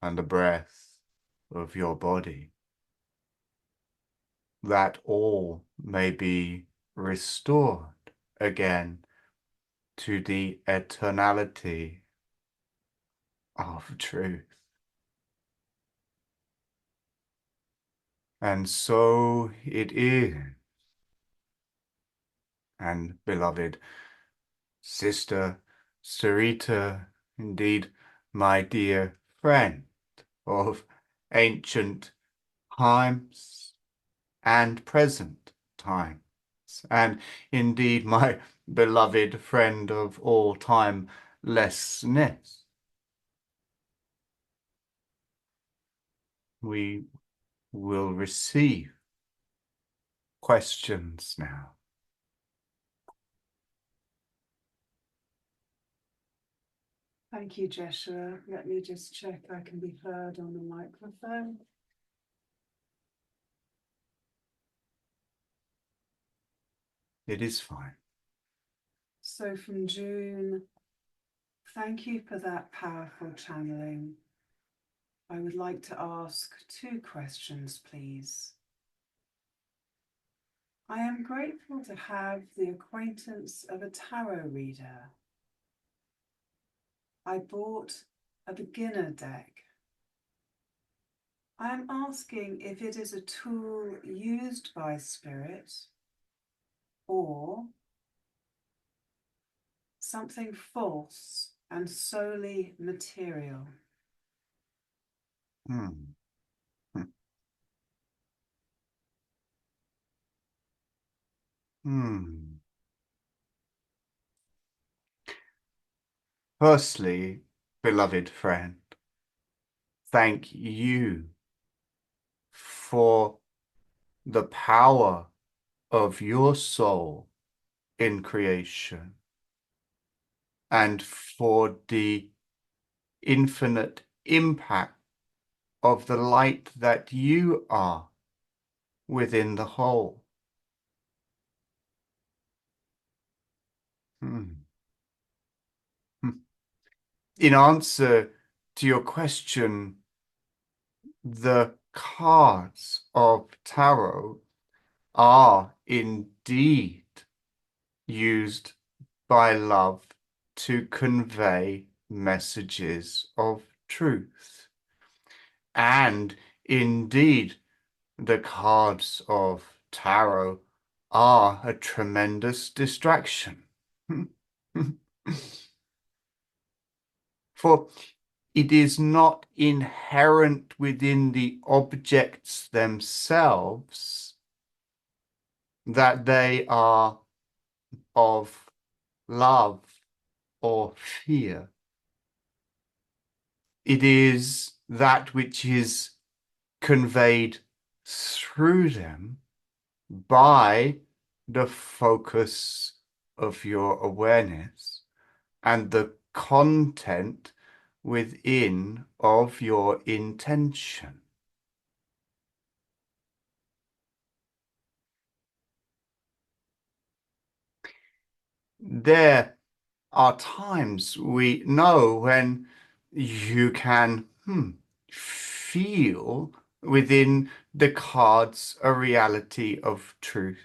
and the breath of your body, that all may be restored again to the eternality of truth. And so it is. And beloved Sister Sarita, indeed, my dear friend of ancient times and present times, and indeed my beloved friend of all timelessness, we will receive questions now. Thank you, Jeshua. Let me just check I can be heard on the microphone. It is fine. So from June, thank you for that powerful channeling. I would like to ask 2 questions, please. I am grateful to have the acquaintance of a tarot reader. I bought a beginner deck. I am asking if it is a tool used by spirit or something false and solely material. Hmm. Hmm. Hmm. Firstly, beloved friend, thank you for the power of your soul in creation and for the infinite impact of the light that you are within the whole. Hmm. In answer to your question, the cards of tarot are indeed used by love to convey messages of truth. And indeed, the cards of tarot are a tremendous distraction. For it is not inherent within the objects themselves that they are of love or fear. It is that which is conveyed through them by the focus of your awareness and the content within of your intention. There are times we know when you can feel within the cards a reality of truth.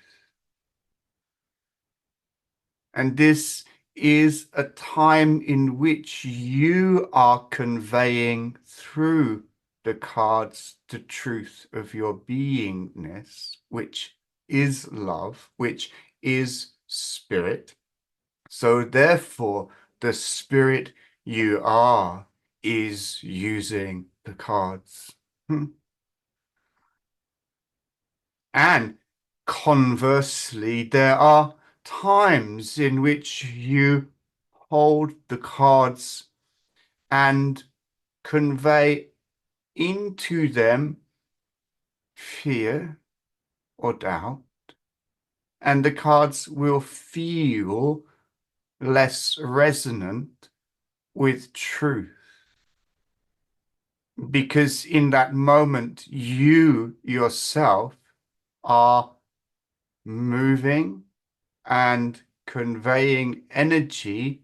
And this is a time in which you are conveying through the cards the truth of your beingness, which is love, which is spirit. So therefore, the spirit you are is using the cards. Hmm. And conversely, there are times in which you hold the cards and convey into them fear or doubt, and the cards will feel less resonant with truth because in that moment, you yourself are moving and conveying energy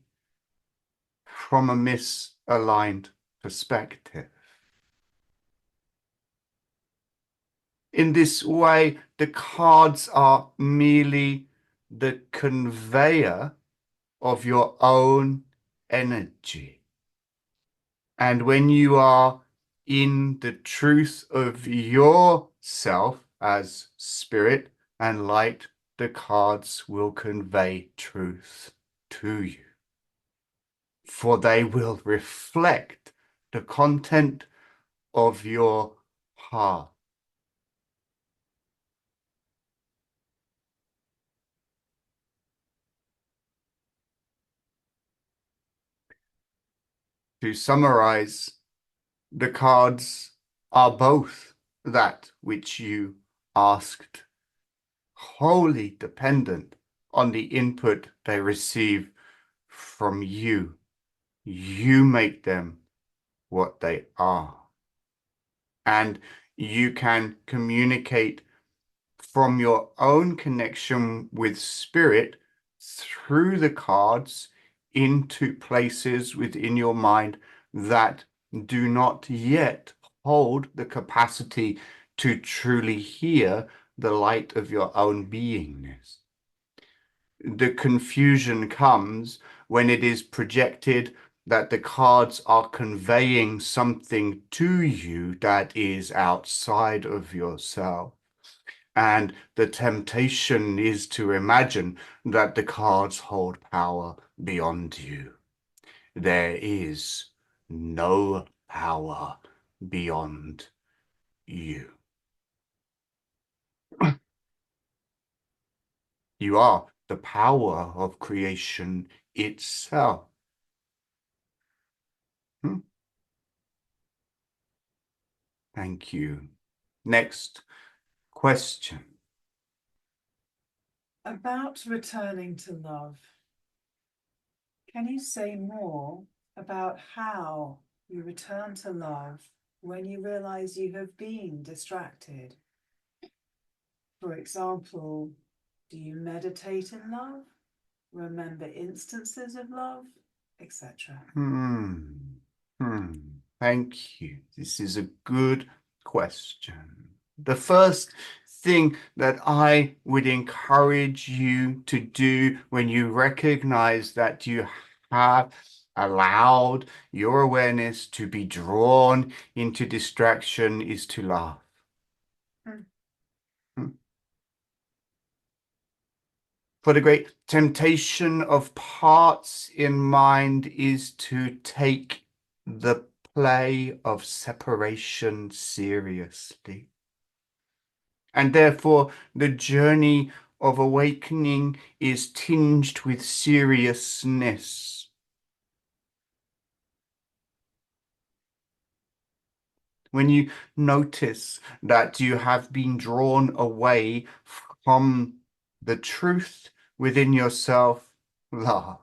from a misaligned perspective. In this way, the cards are merely the conveyor of your own energy. And when you are in the truth of yourself as spirit and light, the cards will convey truth to you. For they will reflect the content of your heart. To summarize, the cards are both that which you asked, wholly dependent on the input they receive from you. You make them what they are. And you can communicate from your own connection with spirit through the cards into places within your mind that do not yet hold the capacity to truly hear the light of your own beingness. The confusion comes when it is projected that the cards are conveying something to you that is outside of yourself. And the temptation is to imagine that the cards hold power beyond you. There is no power beyond you. You are the power of creation itself. Hmm? Thank you. Next question. About returning to love, can you say more about how you return to love when you realize you have been distracted? For example, do you meditate in love, remember instances of love, etc.? Thank you. This is a good question. The first thing that I would encourage you to do when you recognize that you have allowed your awareness to be drawn into distraction is to laugh. Mm. Hmm. For the great temptation of parts in mind is to take the play of separation seriously. And therefore, the journey of awakening is tinged with seriousness. When you notice that you have been drawn away from the truth within yourself, laugh.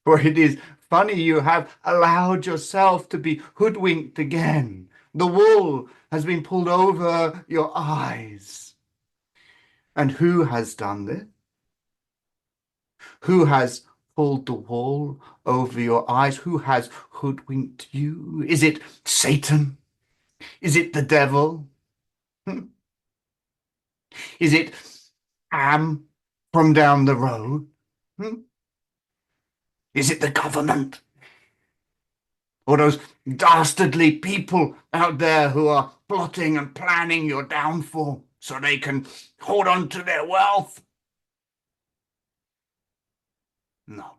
For it is funny you have allowed yourself to be hoodwinked again. The wool has been pulled over your eyes. And who has done this? Who has pulled the wool over your eyes? Who has hoodwinked you? Is it Satan? Is it the devil? Is it Am from down the road? Is it the government? Or those dastardly people out there who are plotting and planning your downfall so they can hold on to their wealth? No.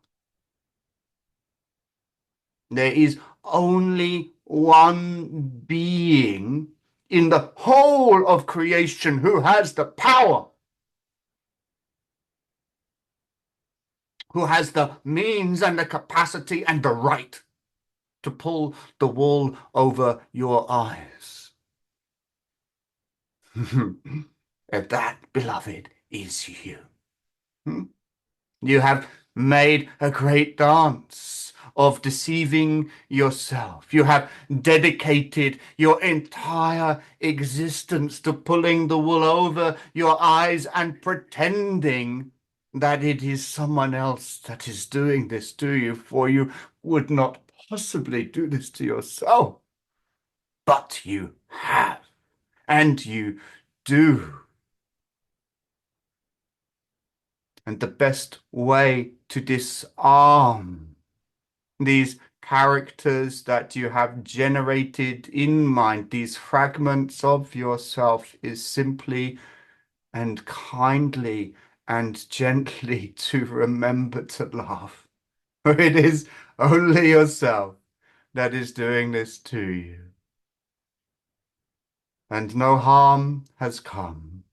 There is only one being in the whole of creation who has the power, who has the means and the capacity and the right to pull the wool over your eyes. And that, beloved, is you. Hmm? You have made a great dance of deceiving yourself. You have dedicated your entire existence to pulling the wool over your eyes and pretending that it is someone else that is doing this to you, for you would not possibly do this to yourself. But you have, and you do. And the best way to disarm these characters that you have generated in mind, these fragments of yourself, is simply and kindly and gently to remember to love. For it is only yourself that is doing this to you. And no harm has come.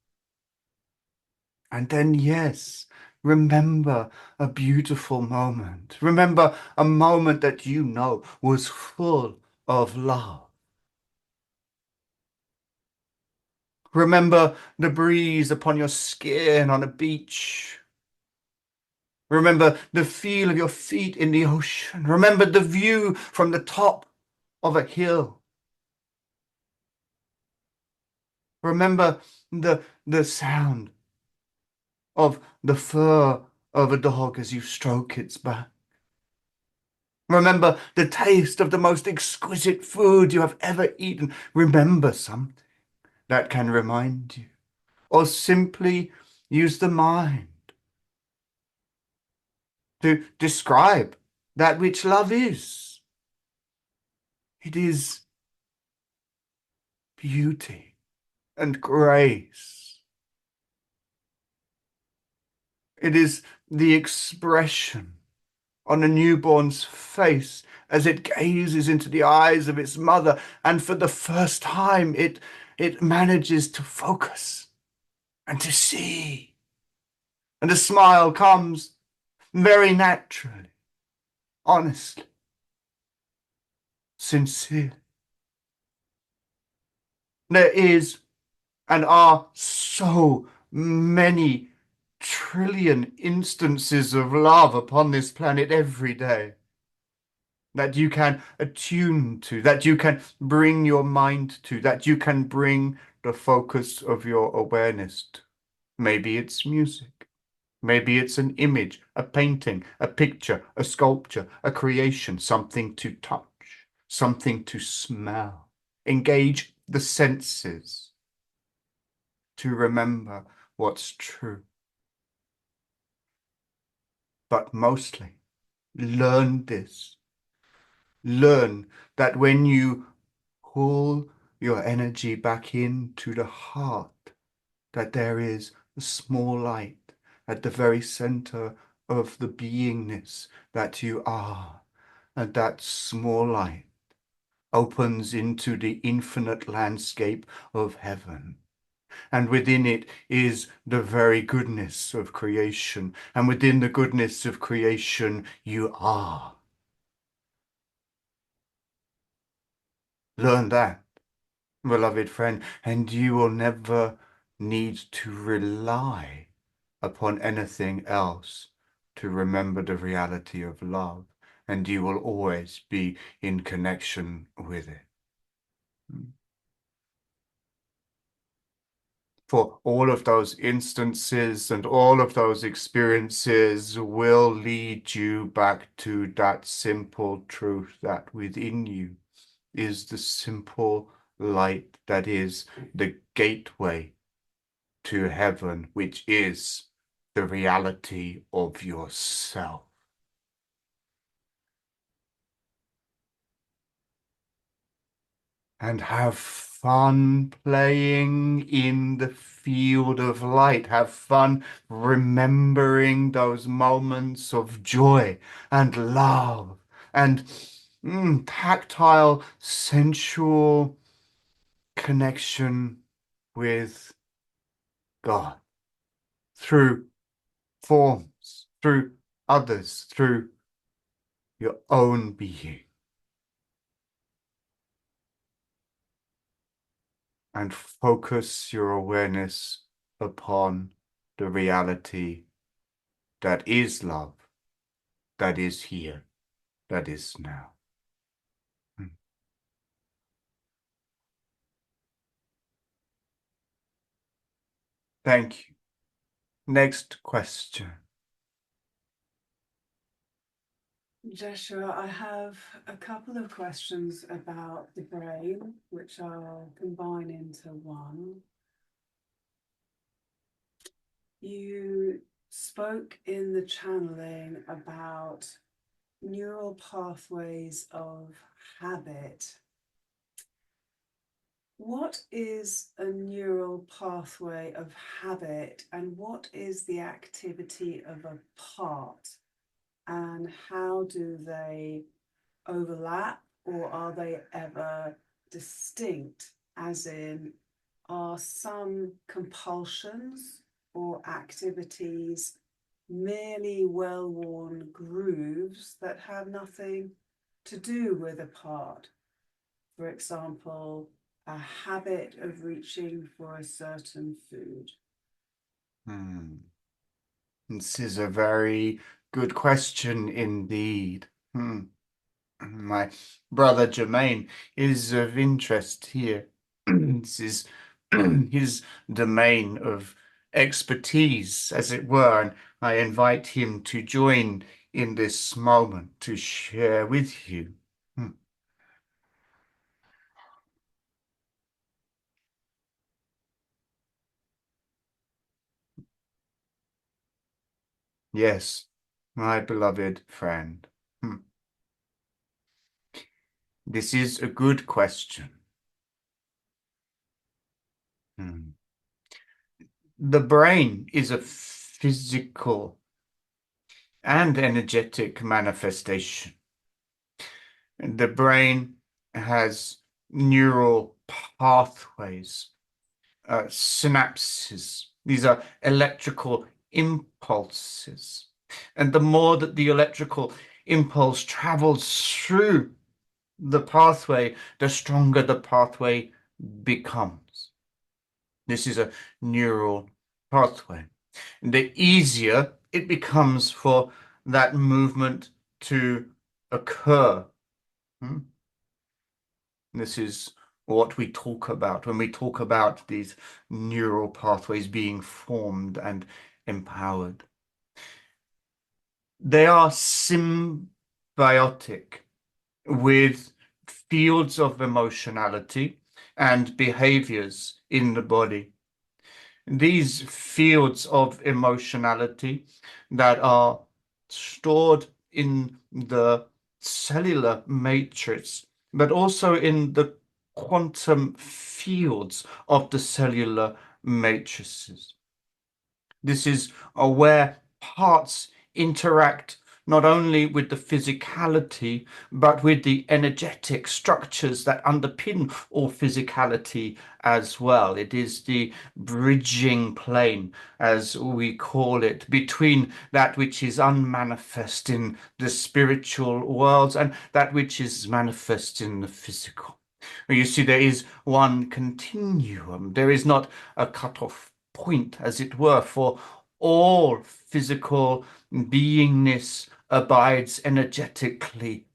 And then, yes, remember a beautiful moment. Remember a moment that you know was full of love. Remember the breeze upon your skin on a beach. Remember the feel of your feet in the ocean. Remember the view from the top of a hill. Remember the sound of the fur of a dog as you stroke its back. Remember the taste of the most exquisite food you have ever eaten. Remember something that can remind you, or simply use the mind to describe that which love is. It is beauty and grace. It is the expression on a newborn's face as it gazes into the eyes of its mother, and for the first time it manages to focus and to see. And a smile comes very naturally, honestly, sincerely. There is and are so many trillion instances of love upon this planet every day that you can attune to, that you can bring your mind to, that you can bring the focus of your awareness to. Maybe it's music. Maybe it's an image, a painting, a picture, a sculpture, a creation, something to touch, something to smell. Engage the senses to remember what's true. But mostly, learn this. Learn that when you pull your energy back into the heart, that there is a small light at the very center of the beingness that you are. And that small light opens into the infinite landscape of heaven. And within it is the very goodness of creation. And within the goodness of creation, you are. Learn that, beloved friend, and you will never need to rely upon anything else to remember the reality of love, and you will always be in connection with it. For all of those instances and all of those experiences will lead you back to that simple truth that within you is the simple light that is the gateway to heaven, which is the reality of yourself. and have fun playing in the field of light. Have fun remembering those moments of joy and love and tactile, sensual connection with God through forms, through others, through your own being. And focus your awareness upon the reality that is love, that is here, that is now. Hmm. Thank you. Next question. Jeshua, I have a couple of questions about the brain, which I'll combine into one. You spoke in the channeling about neural pathways of habit. What is a neural pathway of habit, and what is the activity of a part, and how do they overlap, or are they ever distinct? As in, are some compulsions or activities merely well-worn grooves that have nothing to do with a part? For example, a habit of reaching for a certain food. Hmm. This is a very good question indeed. My brother Jermaine is of interest here. This is his domain of expertise, as it were, and I invite him to join in this moment to share with you. Hmm. Yes, my beloved friend. Hmm. This is a good question. Hmm. The brain is a physical and energetic manifestation. The brain has neural pathways, synapses. These are electrical impulses. And the more that the electrical impulse travels through the pathway, the stronger the pathway becomes. This is a neural pathway. The easier it becomes for that movement to occur. Hmm? This is what we talk about when we talk about these neural pathways being formed and empowered. They are symbiotic with fields of emotionality and behaviors in the body. These fields of emotionality that are stored in the cellular matrix, but also in the quantum fields of the cellular matrices. This is where parts interact not only with the physicality, but with the energetic structures that underpin all physicality as well. It is the bridging plane, as we call it, between that which is unmanifest in the spiritual worlds and that which is manifest in the physical. You see, there is one continuum. There is not a cut-off point, as it were, for all physical beingness abides energetically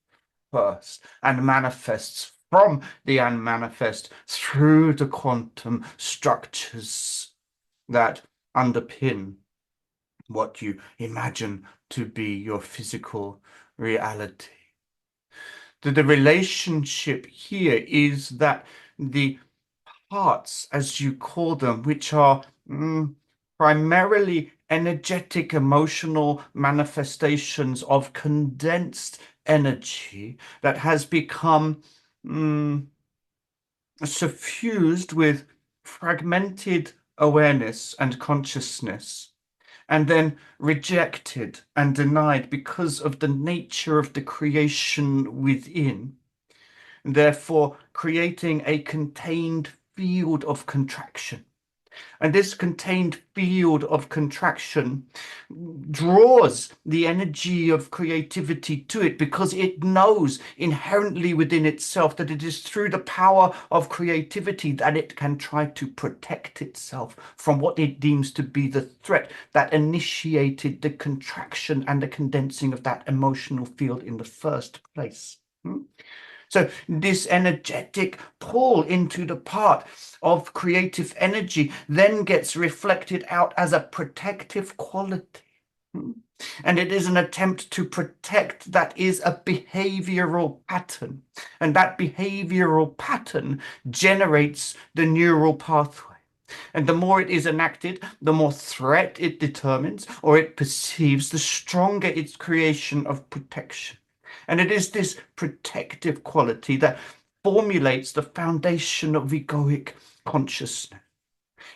first and manifests from the unmanifest through the quantum structures that underpin what you imagine to be your physical reality. The relationship here is that the parts, as you call them, which are primarily energetic, emotional manifestations of condensed energy that has become suffused with fragmented awareness and consciousness, and then rejected and denied because of the nature of the creation within, therefore creating a contained field of contraction. And this contained field of contraction draws the energy of creativity to it because it knows inherently within itself that it is through the power of creativity that it can try to protect itself from what it deems to be the threat that initiated the contraction and the condensing of that emotional field in the first place. So this energetic pull into the part of creative energy then gets reflected out as a protective quality. And it is an attempt to protect that is a behavioral pattern. And that behavioral pattern generates the neural pathway. And the more it is enacted, the more threat it determines or it perceives, the stronger its creation of protection. And it is this protective quality that formulates the foundation of egoic consciousness.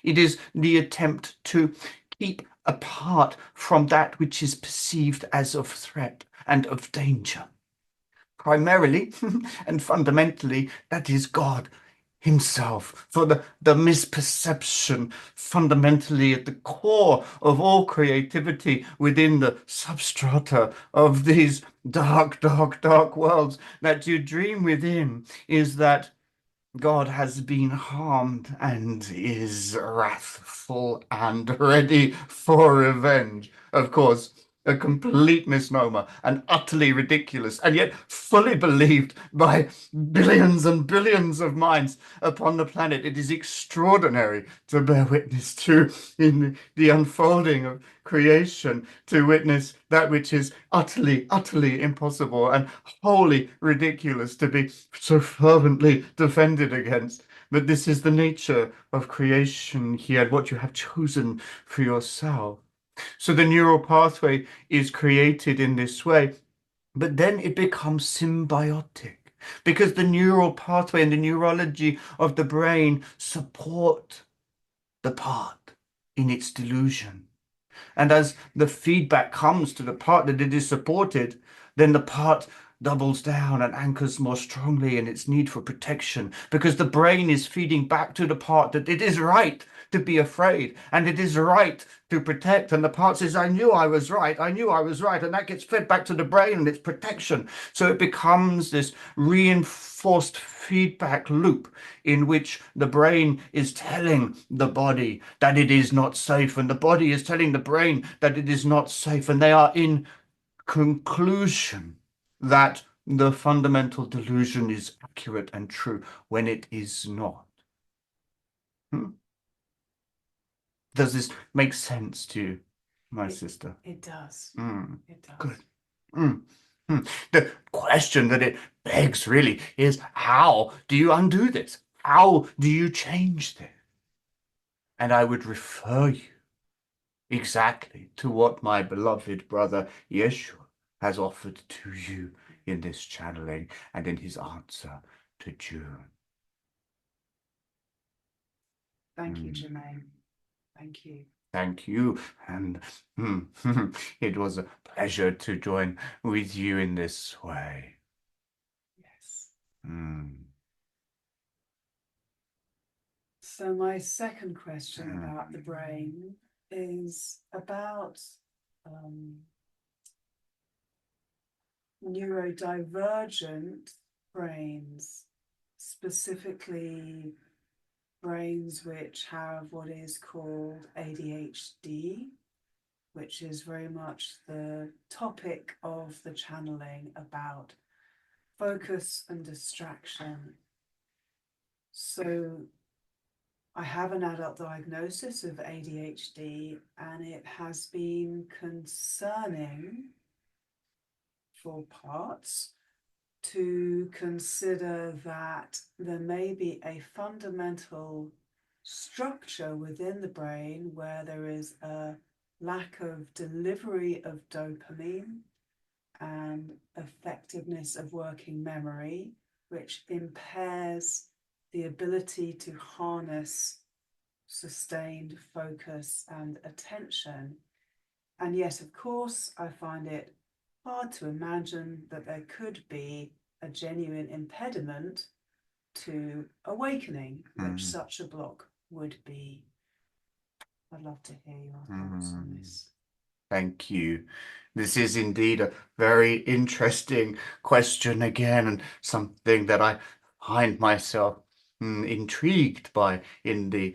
It is the attempt to keep apart from that which is perceived as of threat and of danger. Primarily and fundamentally, that is God Himself. For the misperception fundamentally at the core of all creativity within the substrata of these dark, dark, dark worlds that you dream within is that God has been harmed and is wrathful and ready for revenge. Of course, a complete misnomer and utterly ridiculous, and yet fully believed by billions and billions of minds upon the planet. It is extraordinary to bear witness to in the unfolding of creation, to witness that which is utterly, utterly impossible and wholly ridiculous to be so fervently defended against. But this is the nature of creation here, and what you have chosen for yourself. So the neural pathway is created in this way, but then it becomes symbiotic because the neural pathway and the neurology of the brain support the part in its delusion. And as the feedback comes to the part that it is supported, then the part doubles down and anchors more strongly in its need for protection because the brain is feeding back to the part that it is right to be afraid and it is right to protect. And the part says, I knew I was right. I knew I was right. And that gets fed back to the brain and its protection. So it becomes this reinforced feedback loop in which the brain is telling the body that it is not safe, and the body is telling the brain that it is not safe, and they are in conclusion that the fundamental delusion is accurate and true when it is not. Hmm? Does this make sense to you, my sister? It does. It Good. does. Mm. The question that it begs really is, how do you undo this? How do you change this? And I would refer you exactly to what my beloved brother Yeshua has offered to you in this channeling and in his answer to June. Thank you, Mm. Jermaine. Thank you. Thank you, and it was a pleasure to join with you in this way. Yes. Mm. So my second question Mm. about the brain is about neurodivergent brains, specifically brains which have what is called ADHD, which is very much the topic of the channeling about focus and distraction. So I have an adult diagnosis of ADHD, and it has been concerning for parts to consider that there may be a fundamental structure within the brain where there is a lack of delivery of dopamine and effectiveness of working memory, which impairs the ability to harness sustained focus and attention. And yet, of course, I find it hard to imagine that there could be a genuine impediment to awakening, which Mm, such a block would be. I'd love to hear your thoughts on mm. this. Thank you. This is indeed a very interesting question again, and something that I find myself intrigued by in the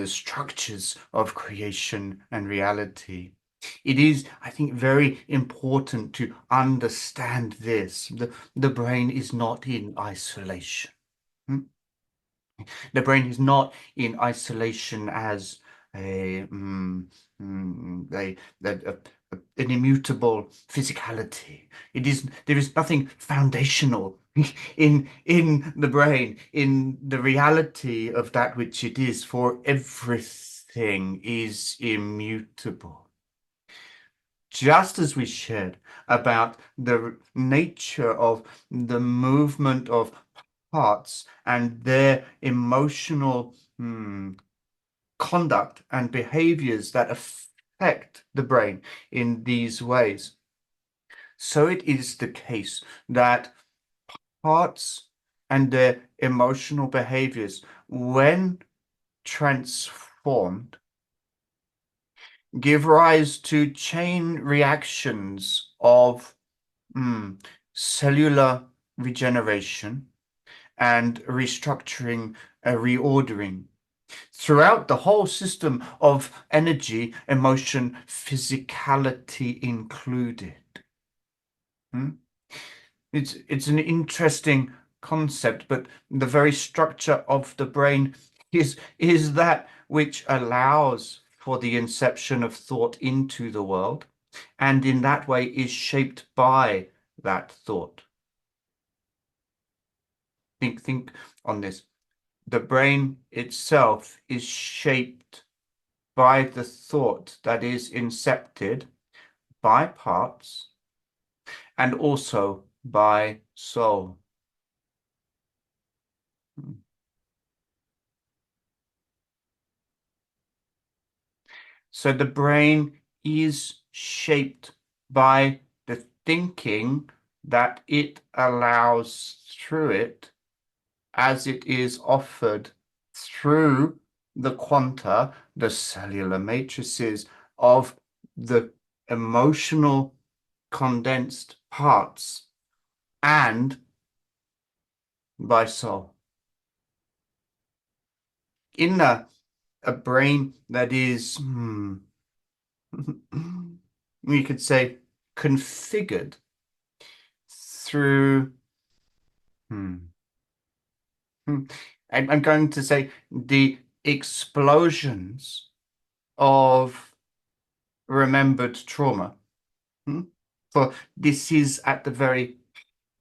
structures of creation and reality. It is, I think, very important to understand this. The brain is not in isolation. Hmm? The brain is not in isolation as a, a, an immutable physicality. It is there is nothing foundational in the brain, in the reality of that which it is, for everything is immutable. Just as we shared about the nature of the movement of parts and their emotional conduct and behaviors that affect the brain in these ways. So it is the case that parts and their emotional behaviors, when transformed, give rise to chain reactions of cellular regeneration and restructuring, reordering throughout the whole system of energy, emotion, physicality included. Hmm? It's an interesting concept, but the very structure of the brain is that which allows for the inception of thought into the world, and in that way is shaped by that thought. Think on this. The brain itself is shaped by the thought that is incepted by parts and also by soul. So the brain is shaped by the thinking that it allows through it as it is offered through the quanta, the cellular matrices of the emotional condensed parts and by soul. In a brain that is, we could say, configured through, hmm, hmm, I'm going to say the explosions of remembered trauma. Hmm? For this is at the very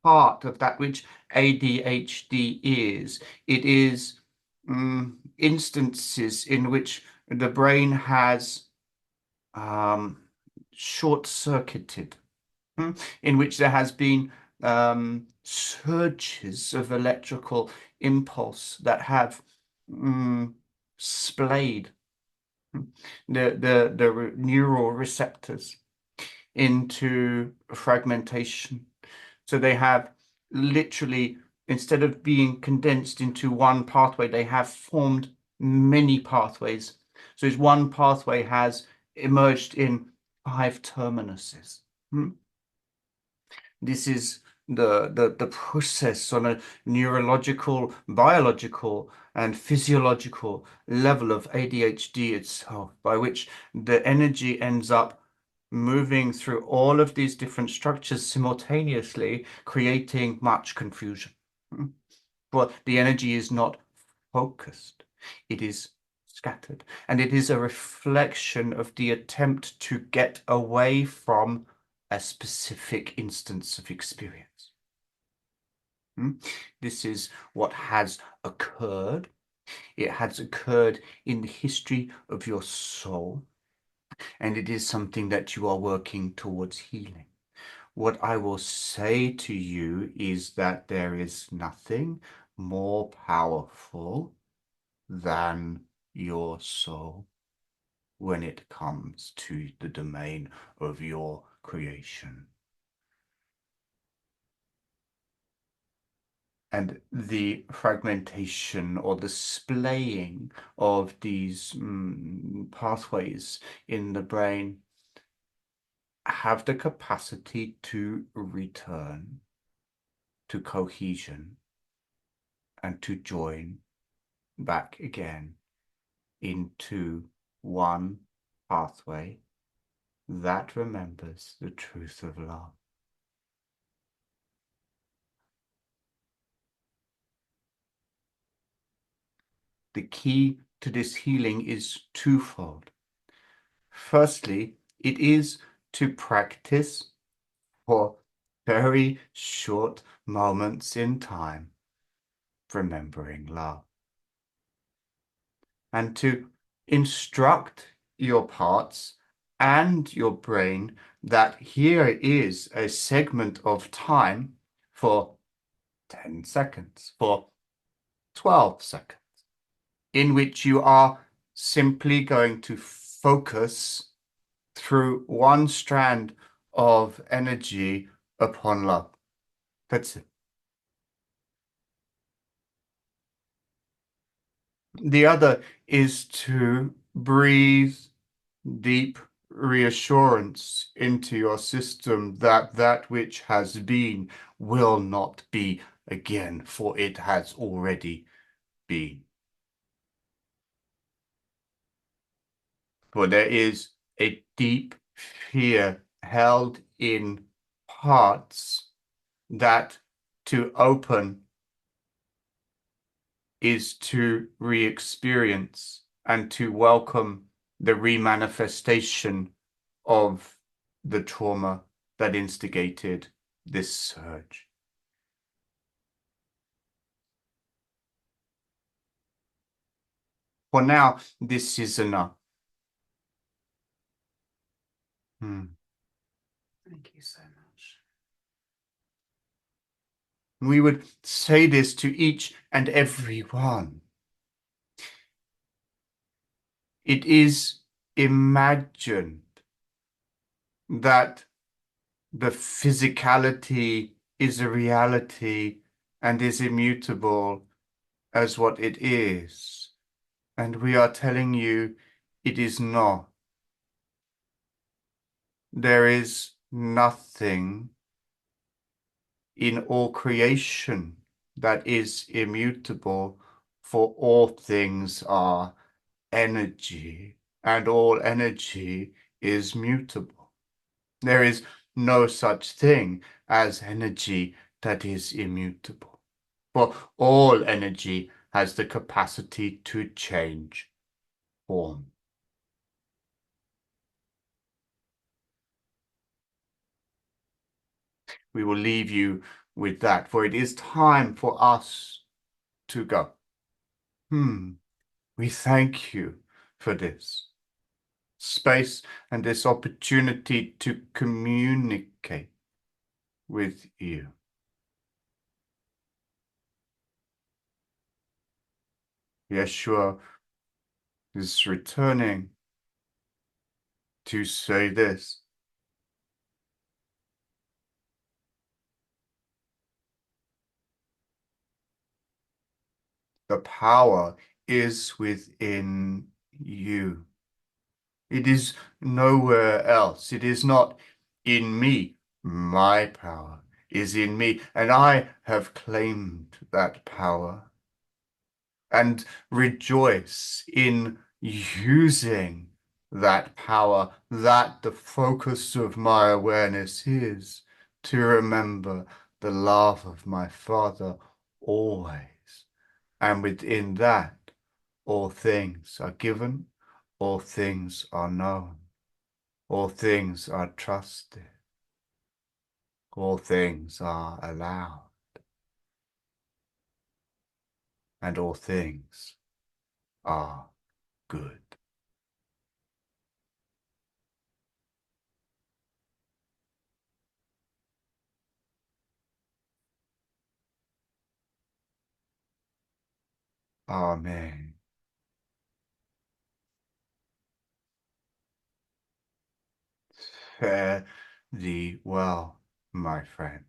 heart of that which ADHD is. It is instances in which the brain has um, short-circuited, in which there has been surges of electrical impulse that have splayed the neural receptors into fragmentation. So they have literally, instead of being condensed into one pathway, they have formed many pathways. So this one pathway has emerged in 5 terminuses. Hmm? This is the process on a neurological, biological, and physiological level of ADHD itself, by which the energy ends up moving through all of these different structures simultaneously, creating much confusion. But the energy is not focused, it is scattered, and it is a reflection of the attempt to get away from a specific instance of experience. This is what has occurred. It has occurred in the history of your soul, and it is something that you are working towards healing. What I will say to you is that there is nothing more powerful than your soul when it comes to the domain of your creation. And the fragmentation or the splaying of these pathways in the brain have the capacity to return to cohesion and to join back again into one pathway that remembers the truth of love. The key to this healing is twofold. Firstly, it is to practice for very short moments in time, remembering love, and to instruct your parts and your brain that here is a segment of time for 10 seconds, for 12 seconds, in which you are simply going to focus through one strand of energy upon love. That's it. The other is to breathe deep reassurance into your system that that which has been will not be again, for it has already been. For there is a deep fear held in parts that to open is to re-experience and to welcome the remanifestation of the trauma that instigated this surge. For now, this is enough. Thank you so much. We would say this to each and every one. It is imagined that the physicality is a reality and is immutable as what it is. And we are telling you it is not. There is nothing in all creation that is immutable, for all things are energy, and all energy is mutable. There is no such thing as energy that is immutable, for all energy has the capacity to change form. We will leave you with that, for it is time for us to go. We thank you for this space and this opportunity to communicate with you. Yeshua is returning to say this. The power is within you. It is nowhere else. It is not in me. My power is in me, and I have claimed that power and rejoice in using that power, that the focus of my awareness is to remember the love of my Father always. And within that, all things are given, all things are known, all things are trusted, all things are allowed, and all things are good. Amen. Fare thee well, my friend.